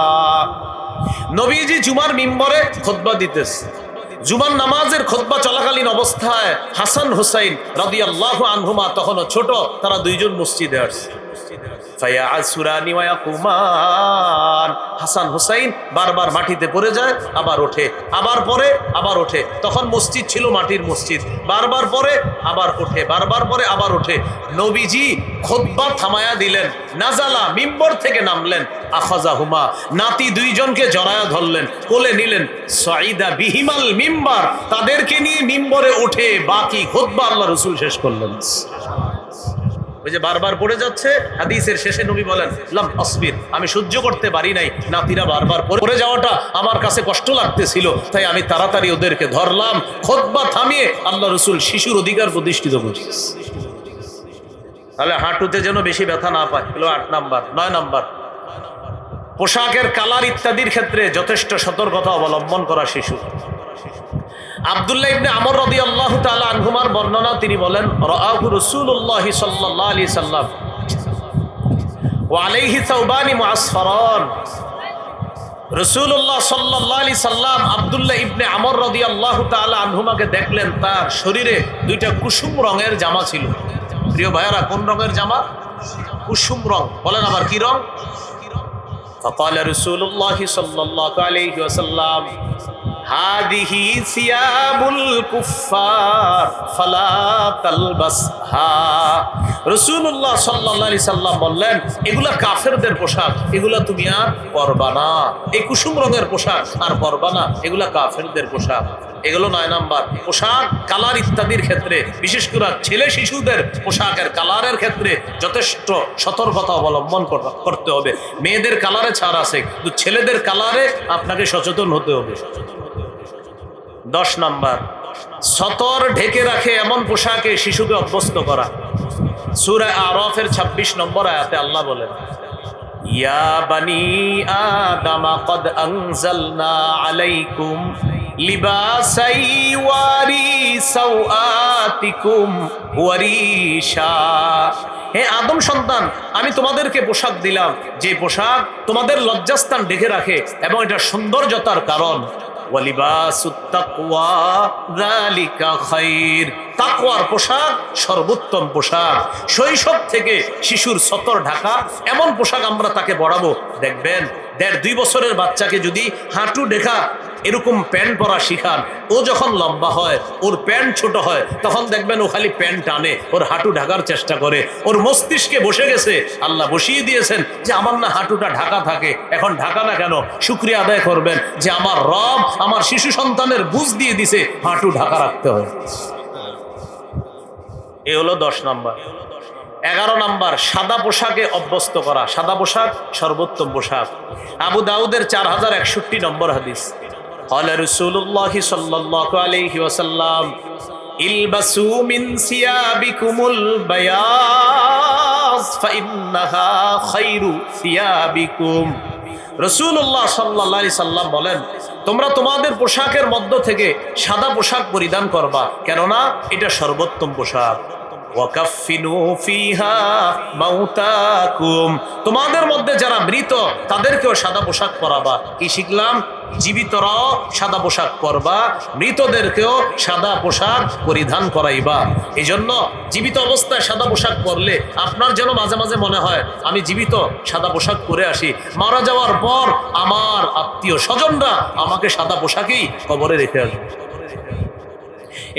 নবীজি জুমার মিম্বরে খুতবা দিতেছে। জুমার নামাজের খুতবা চলাকালীন অবস্থায় হাসান হুসাইন রাদিয়াল্লাহু আনহুমা তখনও ছোট, তারা দুইজন মসজিদে আসছে। ফায়াসুরানি ওয়া ইয়াকুমান। হাসান হুসাইন বারবার মাটিতে পড়ে যায়, আবার ওঠে, আবার পরে আবার ওঠে। তখন মসজিদ ছিল মাটির মসজিদ। বারবার পরে আবার ওঠে, বারবার পরে আবার ওঠে। নবীজি খুতবা থামায়া দিলেন, নাজালা, মিম্বর থেকে নামলেন। আখাযাহুমা, নাতি দুইজনকে জড়ায়া ধরলেন, কোলে নিলেন। সাইদা বিহিমাল মিম্বার, তাদেরকে নিয়ে মিম্বরে ওঠে বাকি খুতবা আল্লাহ রাসূল শেষ করলেন। ওই যে বারবার পড়ে যাচ্ছে, হাদিসের শেষে নবী বলেন, লাম আসবির, আমি সহ্য করতে পারি নাই, নাতিরা বারবার পড়ে যাওয়াটা আমার কাছে কষ্ট লাগতেছিল, তাই আমি তাড়াতাড়ি ওদেরকে ধরলাম। খুতবা থামিয়ে আল্লাহ রাসূল শিশুর অধিকার প্রতিষ্ঠিত করেছেন। তাহলে হাঁটুতে যেন বেশি ব্যথা না পায়, হলো 8 নাম্বার। 9 নাম্বার, পোশাকের কালার ইত্যাদির ক্ষেত্রে যথেষ্ট সতর্কতা অবলম্বন করা শিশু। আব্দুল্লাহ ইবনে আমর রাদিয়াল্লাহু তাআলা আনহুমার বর্ণনা, তিনি বলেন, রাআহু রাসূলুল্লাহ সাল্লাল্লাহু আলাইহি সাল্লাম ওয়া আলাইহি সাওবানি মুআসফারান। রাসূলুল্লাহ সাল্লাল্লাহু আলাইহি সাল্লাম আব্দুল্লাহ ইবনে আমর রাদিয়াল্লাহু তাআলা আনহুমাকে দেখলেন, তার শরীরে 2টা কুসুম রঙের জামা ছিল। প্রিয় ভাইয়ারা, কোন রঙের জামা? কুসুম রং। বলেন আবার কি রং? فقال رسول الله صلى الله عليه وسلم هذه ثياب الكفار فلا تلبسها। রাসূলুল্লাহ সাল্লাল্লাহু আলাইহি সাল্লাম বললেন, এগুলা কাফেরদের পোশাক, এগুলা তুমি আর পরবা না। এই কুসুম রঙের পোশাক আর পরবা না, এগুলা কাফেরদের পোশাক। এগুলো 9 নাম্বার। পোশাক কালার ইত্যাদির ক্ষেত্রে, বিশেষ করে ছেলে শিশুদের পোশাকের কালারের ক্ষেত্রে যথেষ্ট সতর্কতা অবলম্বন করতে হবে। মেয়েদের কালারে ছাড় আছে, কিন্তু ছেলেদের কালারে আপনাকে সচেতন হতে হবে। 10 নাম্বার, সতর ঢেকে রাখে এমন পোশাকে শিশুকে অভ্যস্ত করা। সূরা আরাফের 26 নম্বর আয়াতে আল্লাহ বলেন, ইয়া বানি আদম ক্বাদ আনজালনা আলাইকুম লিবাসাই ওয়ারি সাওআতিকুম ওয়ারিশা। হে আদম সন্তান, আমি তোমাদেরকে পোশাক দিলাম, যে পোশাক তোমাদের লজ্জাস্থান ঢেকে রাখে এবং এটা সৌন্দর্যতার কারণ। ওয়ালিবাসুত তাকওয়া যালিকা খায়র। তাকওয়ার পোশাক সর্বোত্তম পোশাক। শৈশব থেকে শিশুর সতর ঢাকা এমন পোশাক আমরা তাকে পরাবো। দেখবেন 1.5-2 বছরের বাচ্চাকে যদি হাঁটু ঢেকা এরকম প্যান্ট পরা শিখান। ও যখন লম্বা হয়, ওর প্যান্ট ছোট হয়, তখন দেখবেন ও খালি প্যান্ট টানে, ওর হাঁটু ঢাকার চেষ্টা করে। ওর মস্তিষ্কে বসে গেছে, আল্লাহ বসিয়ে দিয়েছেন যে আমার না হাঁটুটা ঢাকা থাকে, এখন ঢাকা না কেন? শুকরিয়া আদায় করবেন যে আমার রব আমার শিশু সন্তানের বুঝ দিয়ে দিছে হাঁটু ঢাকা রাখতে হয়। এ হলো 10 নম্বর। 11 নম্বর, সাদা পোশাকে অভ্যস্ত করা। সাদা পোশাক সর্বোত্তম পোশাক। আবু দাউদের 4061 নম্বর হাদিস, ক্বালা রাসূলুল্লাহ সাল্লাল্লাহু আলাইহি ওয়াসাল্লাম ইলবাসু মিন সিয়াবিকুমুল বায়াজ ফাইন্নাহা খায়রু সিয়াবিকুম। রাসূলুল্লাহ সাল্লাল্লাহু আলাইহি সাল্লাম বলেন, তোমরা তোমাদের পোশাকের মধ্য থেকে সাদা পোশাক পরিধান করবা, কেননা এটা সর্বোত্তম পোশাক। ওয়াকাফিনু ফিহা মাউতাকুম, তোমাদের মধ্যে যারা মৃত তাদেরকেও সাদা পোশাক পরাবা। কি শিখলাম? জীবিতরাও সাদা পোশাক পরবা, মৃতদেরকেও সাদা পোশাক পরিধান করাইবা। এই জন্য জীবিত অবস্থায় সাদা পোশাক পরলে আপনার যেন মাঝে মাঝে মনে হয় আমি জীবিত সাদা পোশাক পরে আসি, মারা যাওয়ার পর আমার আত্মীয় স্বজনরা আমাকে সাদা পোশাকেই কবরে রেখে আসবে।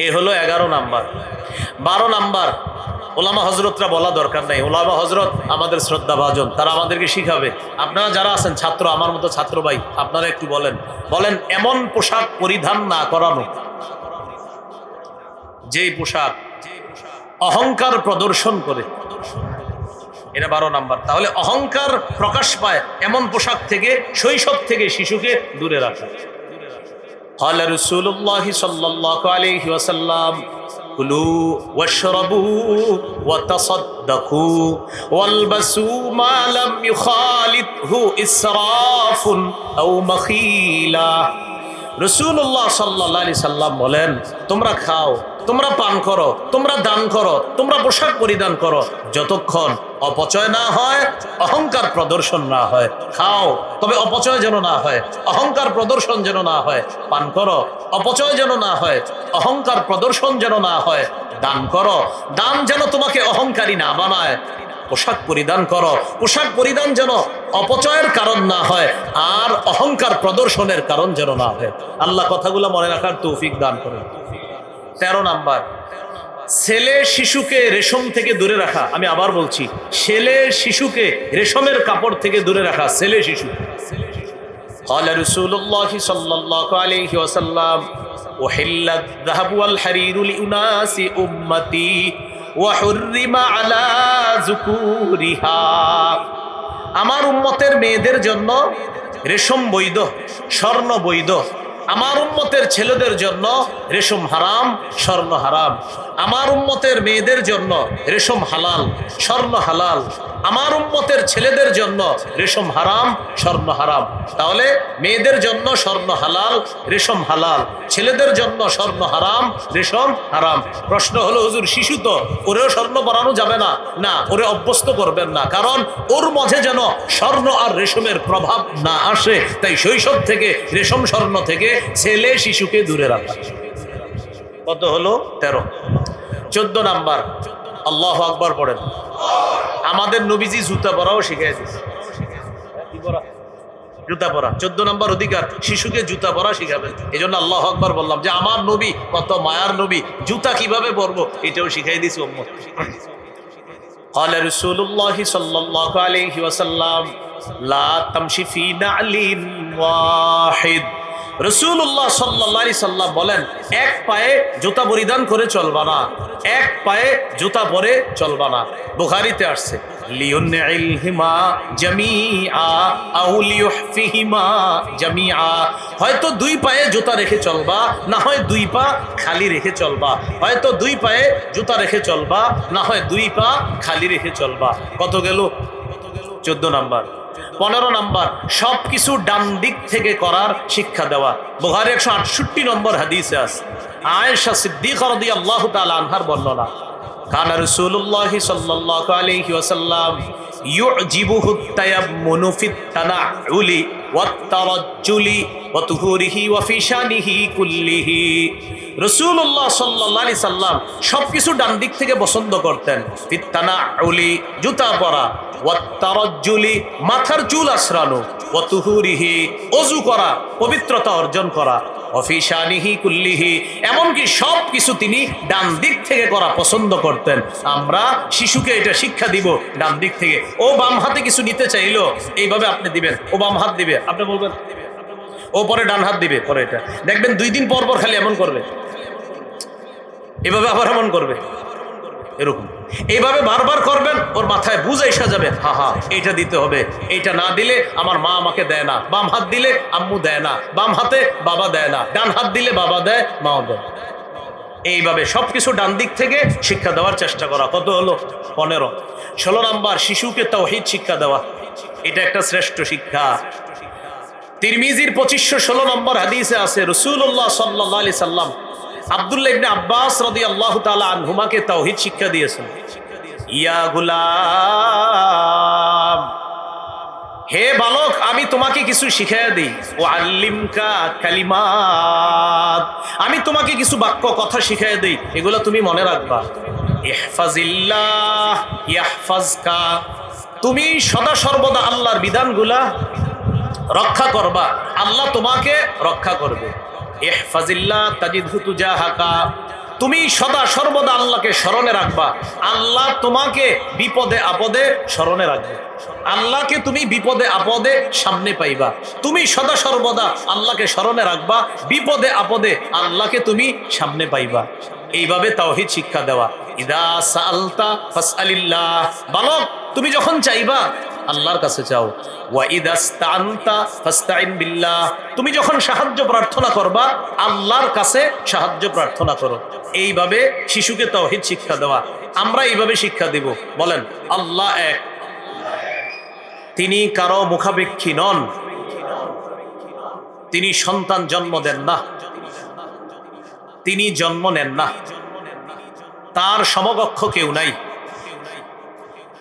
এ হলো 11 নাম্বার। 12 নাম্বার, ওলামা হজরতরা বলা দরকার নাই, ওলামা হজরত আমাদের শ্রদ্ধা ভাজন, তারা আমাদেরকে শিখাবে। আপনারা যারা আছেন ছাত্র, আমার মতো ছাত্র ভাই, আপনারা একটু বলেন এমন পোশাক পরিধান না করানো যেই পোশাক অহংকার প্রদর্শন করে, এটা 12 নাম্বার। তাহলে অহংকার প্রকাশ পায় এমন পোশাক থেকে শৈশব থেকে শিশুকে দূরে রাখা। ক্বালা রাসূলুল্লাহ সাল্লাল্লাহু আলাইহি ওয়াসাল্লাম কুলু ওয়াশরাবু ওয়া তাসাদ্দাকু ওয়ালবাসু মা লাম ইউখালিতহু ইসরাফুন আও মাখিলা। রাসূলুল্লাহ সাল্লাল্লাহু আলাইহি সাল্লাম বলেন, তোমরা খাও, তোমরা পান করো, তোমরা দান করো, তোমরা পোশাক পরিধান করো, যতক্ষণ অপচয় না হয়, অহংকার প্রদর্শন না হয়। খাও তবে অপচয় যেন না হয়, অহংকার প্রদর্শন যেন না হয়। পান করো, অপচয় যেন না হয়, অহংকার প্রদর্শন যেন না হয়। দান করো, দান যেন তোমাকে অহংকারী না বানায়। পোশাক পরিধান করো, পোশাক পরিধান যেন অপচয়ের কারণ না হয়, আর অহংকার প্রদর্শনের কারণ যেন না হয়। আল্লাহ কথাগুলো মনে রাখার তৌফিক দান করেন। 13 নাম্বার, ছেলে শিশুকে রেশম থেকে দূরে রাখা। আমি আবার বলছি, ছেলে শিশুকে রেশমের কাপড় থেকে দূরে রাখা। ছেলে শিশু, ক্বালা রাসূলুল্লাহ সাল্লাল্লাহু আলাইহি ওয়াসাল্লাম উহিল্লাত যাহাবু ওয়াল হারিরু লিউনাসি উম্মতি ওয়া হুররিমা আলা যুকুরিহা। আমার উম্মতের মেয়েদের জন্য রেশম বৈধ, স্বর্ণ বৈধ। আমার উম্মতের ছেলেদের জন্য রেশম হারাম, স্বর্ণ হারাম। আমার উম্মতের মেয়েদের জন্য রেশম হালাল, স্বর্ণ হালাল। আমার উম্মতের ছেলেদের জন্য রেশম হারাম, স্বর্ণ হারাম। তাহলে মেয়েদের জন্য স্বর্ণ হালাল, রেশম হালাল, ছেলেদের জন্য স্বর্ণ হারাম, রেশম হারাম। প্রশ্ন হলো, হুজুর শিশু তো, ওরেও স্বর্ণ পরানো যাবে না? না, ওরে অভ্যস্ত করবেন না, কারণ ওর মাঝে যেন স্বর্ণ আর রেশমের প্রভাব না আসে। তাই শৈশব থেকে রেশম স্বর্ণ থেকে ছেলে শিশুকে দূরে রাখা। কত হলো? 13। 14 নাম্বার, আল্লাহু আকবার পড়েন। আমাদের নবীজি জুতা পরাও শিখিয়ে দিয়েছে। জুতা পরা 14 নম্বর অধিকার, শিশুকে জুতা পরা শিখাবেন। এই জন্য আল্লাহু আকবার বললাম যে আমার নবী কত মায়ার নবী, জুতা কিভাবে পরবো এটাও শিখাই দিয়েছে উম্মত। قال رسول الله صلى الله عليه وسلم لا تمشي في نعل واحد। রাসূলুল্লাহ সাল্লাল্লাহু আলাইহি সাল্লাম বলেন, এক পায়ে জুতা পরিধান করে চলবা না, এক পায়ে জুতা পরে চলবা না। বুখারীতে আসছে লিউনইলহিমা জামিআ আও লিউহফিহিমা জামিআ। হয়তো 2 পায়ে জুতা রেখে চলবা, না হয় 2 পা খালি রেখে চলবা। হয়তো 2 পায়ে জুতা রেখে চলবা, না হয় 2 পা খালি রেখে চলবা। কত গেল? 14 নাম্বার। 15 নাম্বার, সবকিছু ডান দিক থেকে করার শিক্ষা দেওয়া। বুখারী 168 নম্বর হাদিসে আছে, আয়েশা সিদ্দিকা রাদিয়াল্লাহু তাআলা আনহার বর্ণনা, কানা রাসূলুল্লাহ সাল্লাল্লাহু আলাইহি ওয়াসাল্লাম ইউজিবুহু তায়াম্মুনু ফিত তানাউলি ওয়াত তারাজ্জুলি ওয়া তুহুরিহি ওয়া ফি শানিহি কুল্লিহি। রাসূলুল্লাহ সাল্লাল্লাহু আলাইহি সাল্লাম সবকিছু ডান দিক থেকে পছন্দ করতেন। ফিত তানাউলি, জুতা পরা, ওয়াত তারাজ্জুলি, মাথার চুল আঁচড়ানো, ওয়া তুহুরিহি, ওযু করা, পবিত্রতা অর্জন করা, ওয়াফি শানিহি কুল্লিহি, এমনকি সব কিছু তিনি ডান দিক থেকে করা পছন্দ করতেন। আমরা শিশুকে এটা শিক্ষা দিব ডান দিক থেকে। ও বাম হাতে কিছু নিতে চাইলো, এইভাবে আপনি দিবেন, ও বাম হাত দিবে, আপনি বলবেন, ও পরে ডান হাত দিবে, পরে এটা দেখবেন 2 দিন পর পর খালি এমন করবে, এভাবে আবার এমন করবে, এরকম এইভাবে বারবার করবেন, ওর মাথায় বুঝ এসে যাবে, হা হা এইটা দিতে হবে, এইটা না দিলে আমার মা আমাকে দেয় না, বাম হাত দিলে আম্মু দেয় না, বাম হাতে বাবা দেয় না, ডান হাত দিলে বাবা দেয়, মাও দেয়। এইভাবে সবকিছু ডান দিক থেকে শিক্ষা দেওয়ার চেষ্টা করা। কত হলো? 15। 16 নাম্বার, শিশুকে তাওহীদ শিক্ষা দেওয়া, এটা একটা শ্রেষ্ঠ শিক্ষা। তিরমিজির 2516 নম্বর হাদিসে আছে, রাসূলুল্লাহ সাল্লাল্লাহু আলাইহি সাল্লাম আব্দুল্লাহ ইবনে আব্বাস রাদিয়াল্লাহু তাআলা আনহুমাকে তাওহীদ শিক্ষা দিয়েছেন। ইয়া গুলাম, হে বালক, আমি তোমাকে কিছু শিখাইয়া দিই। ও আল্লিমকা কালিমাত, আমি তোমাকে কিছু বাক্য কথা শিখাইয়া দিই, এগুলো তুমি মনে রাখবা। ইহফাজিল্লাহ ইয়াহফাজকা, তুমি সদা সর্বদা আল্লাহর বিধানগুলা রক্ষা করবা, আল্লাহ তোমাকে রক্ষা করবে। ইহফাজিল্লাহ তাজিদহু তুজাহাকা, তুমি সদা সর্বদা আল্লাহকে স্মরণে রাখবা, আল্লাহ তোমাকে বিপদে আপদে স্মরণে রাখবে, আল্লাহকে তুমি বিপদে আপদে সামনে পাইবা। তুমি সদা সর্বদা আল্লাহকে স্মরণে রাখবা, বিপদে আপদে আল্লাহকে তুমি সামনে পাইবা। এইভাবে তাওহীদ শিক্ষা দেওয়া। ইদা সাআলতা ফাসআলিল্লাহ, বালক তুমি যখন চাইবা আল্লাহর কাছে চাও। ওয়া ইদাস্তানতা ফাস্তাইন বিল্লাহ, তুমি যখন সাহায্য প্রার্থনা করবা আল্লাহর কাছে সাহায্য প্রার্থনা করো। এইভাবে শিশুকে তাওহীদ শিক্ষা দেওয়া। আমরা এইভাবে শিক্ষা দিব। বলেন, আল্লাহ এক, তিনি কারো মুখাপেক্ষী নন, তিনি সন্তান জন্ম দেন না, তিনি জন্ম নেন না, তার সমকক্ষ কেউ নাই,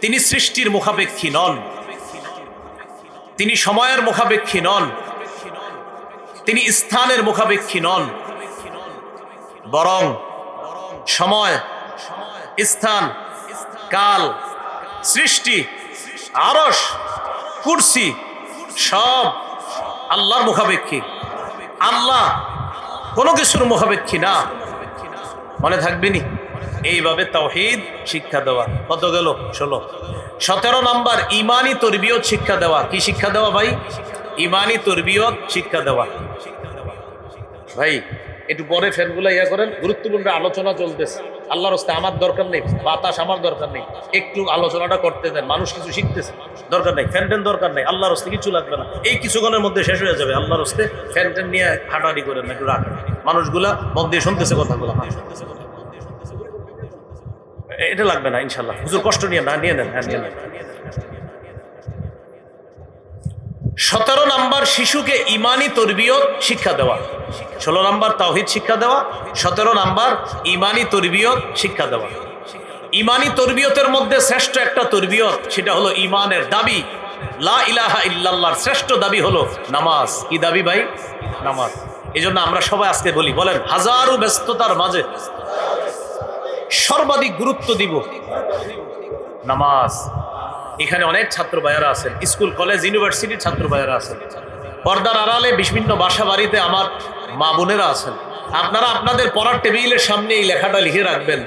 তিনি সৃষ্টির মুখাপেক্ষী নন, তিনি সময়ের মুখাপেক্ষী নন, তিনি স্থানের মুখাপেক্ষী নন, বরং সময়, স্থান, কাল, সৃষ্টি, আরশ, কুরসি সব আল্লাহর মুখাপেক্ষী। আল্লাহ কোনো কিছুর মুখাপেক্ষী না। মনে থাকবেনি? এইভাবে তাওহীদ শিক্ষা দেওয়া। কত গেল? 16। 17 নাম্বার, ইমানি তরবিয়ত শিক্ষা দেওয়া। কি শিক্ষা দেওয়া ভাই? ইমানি তরবিয়ত শিক্ষা দেওয়া। ভাই একটু পরে ফ্যানগুলো ইয়া করেন, গুরুত্বপূর্ণ আলোচনা চলতেছে। আল্লাহর রাস্তায় আমার দরকার নেই, বাতাস আমার দরকার নেই, একটু আলোচনাটা করতে দেন, মানুষ কিছু শিখতেছে, দরকার নেই, ফ্যান ট্যান দরকার নেই, আল্লাহর রাস্তায় কিছু লাগবে না, এই কিছুক্ষণের মধ্যে শেষ হয়ে যাবে। আল্লাহর রাস্তায় ফ্যান ট্যান নিয়ে হাঁটাহাঁটি করেন না, একটু রাখেন, মানুষগুলা মন দিয়ে শুনতেছে কথাগুলো। এটা লাগবে না ইনশাল্লাহ, হুজুর কষ্ট নিয়ে না, নিয়ে নেন, হ্যাঁ নিয়ে নেন। 17 নাম্বার, শিশুকে ইমানি তরবিয়ত শিক্ষা দেওয়া। 16 নাম্বার তাওহীদ শিক্ষা দেওয়া, 17 নাম্বার ইমানি তরবিয়ত শিক্ষা দেওয়া। ইমানি তরবিয়তের মধ্যে শ্রেষ্ঠ একটা তরবিয়ত, সেটা হলো ইমানের দাবি, লা ইলাহা ইল্লাল্লাহর শ্রেষ্ঠ দাবি হলো নামাজ। কি দাবি ভাই? নামাজ। এই জন্য আমরা সবাই আজকে বলি, বলেন, হাজারো ব্যস্ততার মাঝে সর্বাধিক গুরুত্ব দিব নামাজ। এখানে অনেক ছাত্র ভাইয়ারা আছেন, স্কুল কলেজ ইউনিভার্সিটির ছাত্র ভাইয়ারা আছেন, পর্দার আড়ালে বিভিন্ন বাসা বাড়িতে আমার মা বোনেরা আছেন। আপনারা আপনাদের পড়ার টেবিলের সামনে এই লেখাটা লিখে রাখবেন,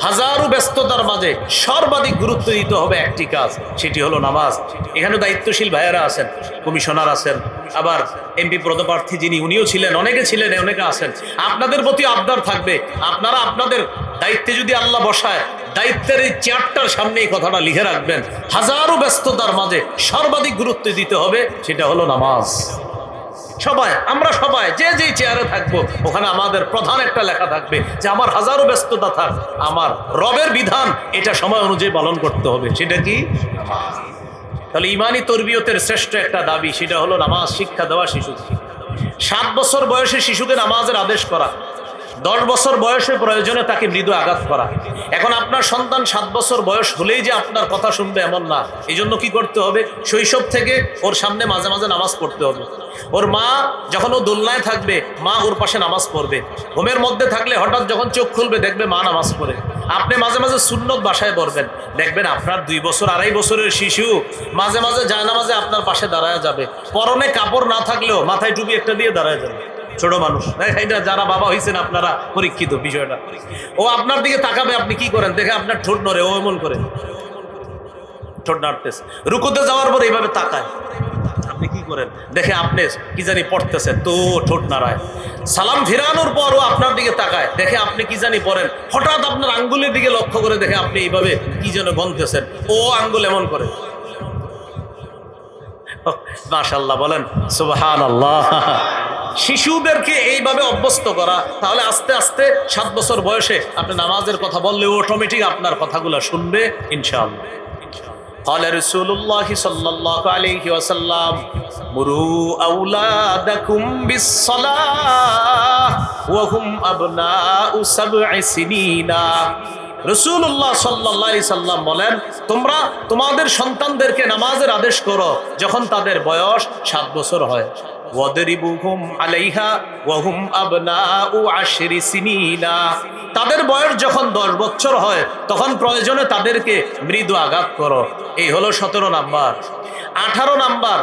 হাজারো ব্যস্ততার মাঝে সর্বাধিক গুরুত্ব দিতে হবে একটি কাজ, সেটি হলো নামাজ। এখানে দায়িত্বশীল ভাইয়ারা আছেন, কমিশনার আছেন, আবার এমপি পদপ্রার্থী যিনি উনিও ছিলেন, অনেকে ছিলেন, অনেকে আছেন। আপনাদের প্রতি আবদার থাকবে, আপনারা আপনাদের দায়িত্বে যদি আল্লাহ বসায়, দায়িত্বের এই চেয়ারটার সামনে এই কথাটা লিখে রাখবেন, হাজারো ব্যস্ততার মাঝে সর্বাধিক গুরুত্ব দিতে হবে, সেটা হলো নামাজ। সবাই, আমরা সবাই যে যেই চেয়ারে থাকবো, ওখানে আমাদের প্রধান একটা লেখা থাকবে যে আমার হাজারো ব্যস্ততা থাক, আমার রবের বিধান এটা সময় অনুযায়ী পালন করতে হবে। সেটা কি? নামাজ। তাহলে ইমানি তরবিয়তের শ্রেষ্ঠ একটা দাবি, সেটা হলো নামাজ শিক্ষা দেওয়া শিশুকে। 7 বছর বয়সে শিশুকে নামাজের আদেশ করা, 10 বছর বয়সে প্রয়োজনে তাকে মৃদু আঘাত করা। এখন আপনার সন্তান 7 বছর বয়স হলেই যে আপনার কথা শুনবে এমন না। এই জন্য কি করতে হবে? শৈশব থেকে ওর সামনে মাঝে মাঝে নামাজ পড়তে হবে। ওর মা যখন ও দোলনায় থাকবে, মা ওর পাশে নামাজ পড়বে। ঘুমের মধ্যে থাকলে হঠাৎ যখন চোখ খুলবে দেখবে মা নামাজ পড়ে। আপনি মাঝে মাঝে সুন্নত বাসায় পড়বেন, দেখবেন আপনার 2 বছর 2.5 বছরের শিশু মাঝে মাঝে জায়নামাজে আপনার পাশে দাঁড়ায় যাবে, পরনে কাপড় না থাকলেও মাথায় টুপি একটা দিয়ে দাঁড়ায় যাবে। ছোট মানুষ, এটা যারা বাবা হয়েছেন আপনারা পরীক্ষিত বিষয়টা। ও আপনার দিকে তাকাবে, আপনি কি করেন দেখে আপনার ঠোঁট নড়ে, ও এমন করে ঠোঁট নাড়তেছে। রুকুতে যাওয়ার পর এইভাবে তাকায়, আপনি কি করেন দেখে আপনি কি জানি পড়তেছেন, তো ঠোঁট নাড়ায়। সালাম ফিরানোর পরও আপনার দিকে তাকায়, দেখে আপনি কি জানি পড়েন। হঠাৎ আপনার আঙ্গুলের দিকে লক্ষ্য করে দেখে আপনি এইভাবে কি যেন গন্তেছেন, ও আঙ্গুল এমন করে। মাশাআল্লাহ বলেন সুবহানাল্লাহ। শিশুদেরকে এইভাবে অভ্যস্ত করা, তাহলে আস্তে আস্তে 7 বছর বয়সে আপনি নামাজের কথা বললে অটোমেটিক আপনার কথাগুলো শুনবে ইনশাআল্লাহ। قال رسول الله صلى الله عليه وسلم مروا أولادكم بالصلاة وهم أبناء 7 سنين। রাসূলুল্লাহ সাল্লাল্লাহু আলাইহি সাল্লাম বলেন, তোমরা তোমাদের সন্তানদেরকে নামাজের আদেশ করো যখন তাদের বয়স 7 বছর হয়। ওয়াদরিবুহুম আলাইহা ওয়া হুম আবনাউ 10 সিনিনা। তাদের বয়স যখন 10 বছর হয় তখন প্রয়োজনে তাদেরকে মৃদু আঘাত করো। এই হলো 17 নাম্বার। 18 নাম্বার,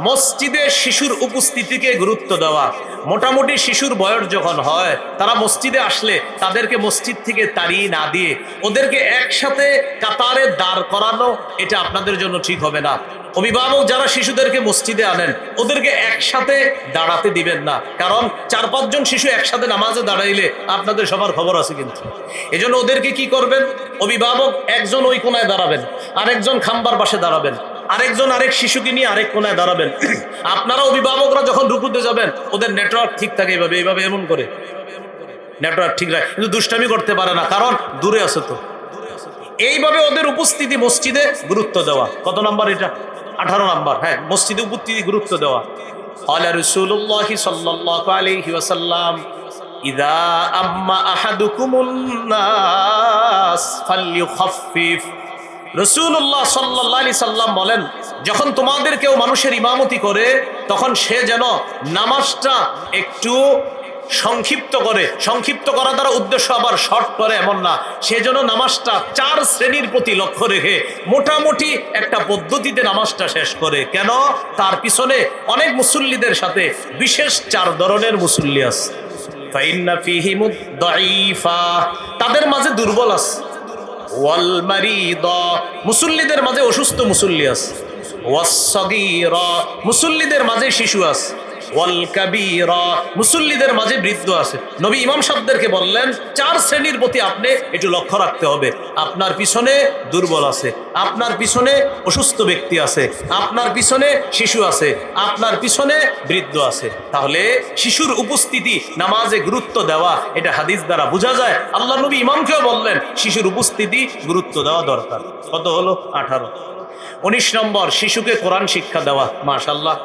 মসজিদে শিশুর উপস্থিতিকে গুরুত্ব দেওয়া। মোটামুটি শিশুর বয়স যখন হয়, তারা মসজিদে আসলে তাদেরকে মসজিদ থেকে তাড়িয়ে না দিয়ে ওদেরকে একসাথে কাতারে দাঁড় করানো, এটা আপনাদের জন্য ঠিক হবে না। অভিভাবক যারা শিশুদেরকে মসজিদে আনেন ওদেরকে একসাথে দাঁড়াতে দিবেন না, কারণ 4-5 জন শিশু একসাথে নামাজে দাঁড়াইলে আপনাদের সবার খবর আছে কিন্তু। এজন্য ওদেরকে কি করবেন, অভিভাবক একজন ওই কোনায় দাঁড়াবেন, আরেকজন খাম্বার পাশে দাঁড়াবেন, আরেকজন আরেক শিশুকে নিয়ে আরেক কোনায় দাঁড়াবেন। আপনারা অভিভাবকরা যখন রুকুতে যাবেন ওদের নেটওয়ার্ক ঠিক থাকে, এইভাবে এইভাবে এমন করে নেটওয়ার্ক ঠিক রাখে, কিন্তু দুষ্টামি করতে পারে না কারণ দূরে আছে তো। এইভাবে ওদের উপস্থিতি মসজিদে গুরুত্ব দেওয়া। কত নাম্বার এটা? 18 নাম্বার। হ্যাঁ, মসজিদে উপস্থিতি গুরুত্ব দেওয়া। ক্বালা রাসূলুল্লাহ সাল্লাল্লাহু আলাইহি ওয়াসাল্লাম ইযা আম্মা আহাদুকুমুন নাস ফালইউখাফফিফ। রাসূলুল্লাহ সাল্লাল্লাহু আলাইহি সাল্লাম বলেন, যখন তোমাদের কেউ মানুষের ইমামতি করে তখন সে যেন নামাজটা একটু সংক্ষিপ্ত করে। সংক্ষিপ্ত করা দ্বারা উদ্দেশ্য আবার শর্ট করে এমন না, সেজন্য নামাজটা 4 শ্রেণীর প্রতি লক্ষ্য রেখে মোটামুটি একটা পদ্ধতিতে নামাজটা শেষ করে। কেন? তার পিছনে অনেক মুসল্লিদের সাথে বিশেষ 4 ধরনের মুসল্লি আছে। ফাইন্না ফিহিমুদ দাঈফা, তাদের মাঝে দুর্বল আছে। ওয়াল মারিদা, মুসল্লিদের মাঝে অসুস্থ মুসল্লি আছে। ওয়াস সাগীরা, মুসল্লিদের মাঝে শিশু আছে। ওয়াল কাবীরা, মুসল্লিদের মাঝে বৃদ্ধ আছে। নবী ইমাম সাহেবদেরকে বললেন 4 শ্রেণীর প্রতি আপনি একটু লক্ষ্য রাখতে হবে। আপনার পিছনে দুর্বল আছে, আপনার পিছনে অসুস্থ ব্যক্তি আছে, আপনার পিছনে শিশু আছে, আপনার পিছনে বৃদ্ধ আছে। তাহলে শিশুর উপস্থিতি নামাজে গুরুত্ব দেওয়া, এটা হাদিস দ্বারা বোঝা যায়। আল্লাহ নবী ইমামকেও বললেন শিশুর উপস্থিতি গুরুত্ব দেওয়া দরকার। কত হলো? 18। 19 নম্বর, শিশুকে কোরআন শিক্ষা দেওয়া। মাশাআল্লাহ,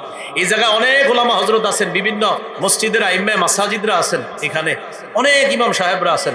এই জায়গায় অনেক ওলামা হযরত আছেন, বিভিন্ন মসজিদের আইম্মে মাসাজিদরা আছেন, এখানে অনেক ইমাম সাহেবরা আছেন।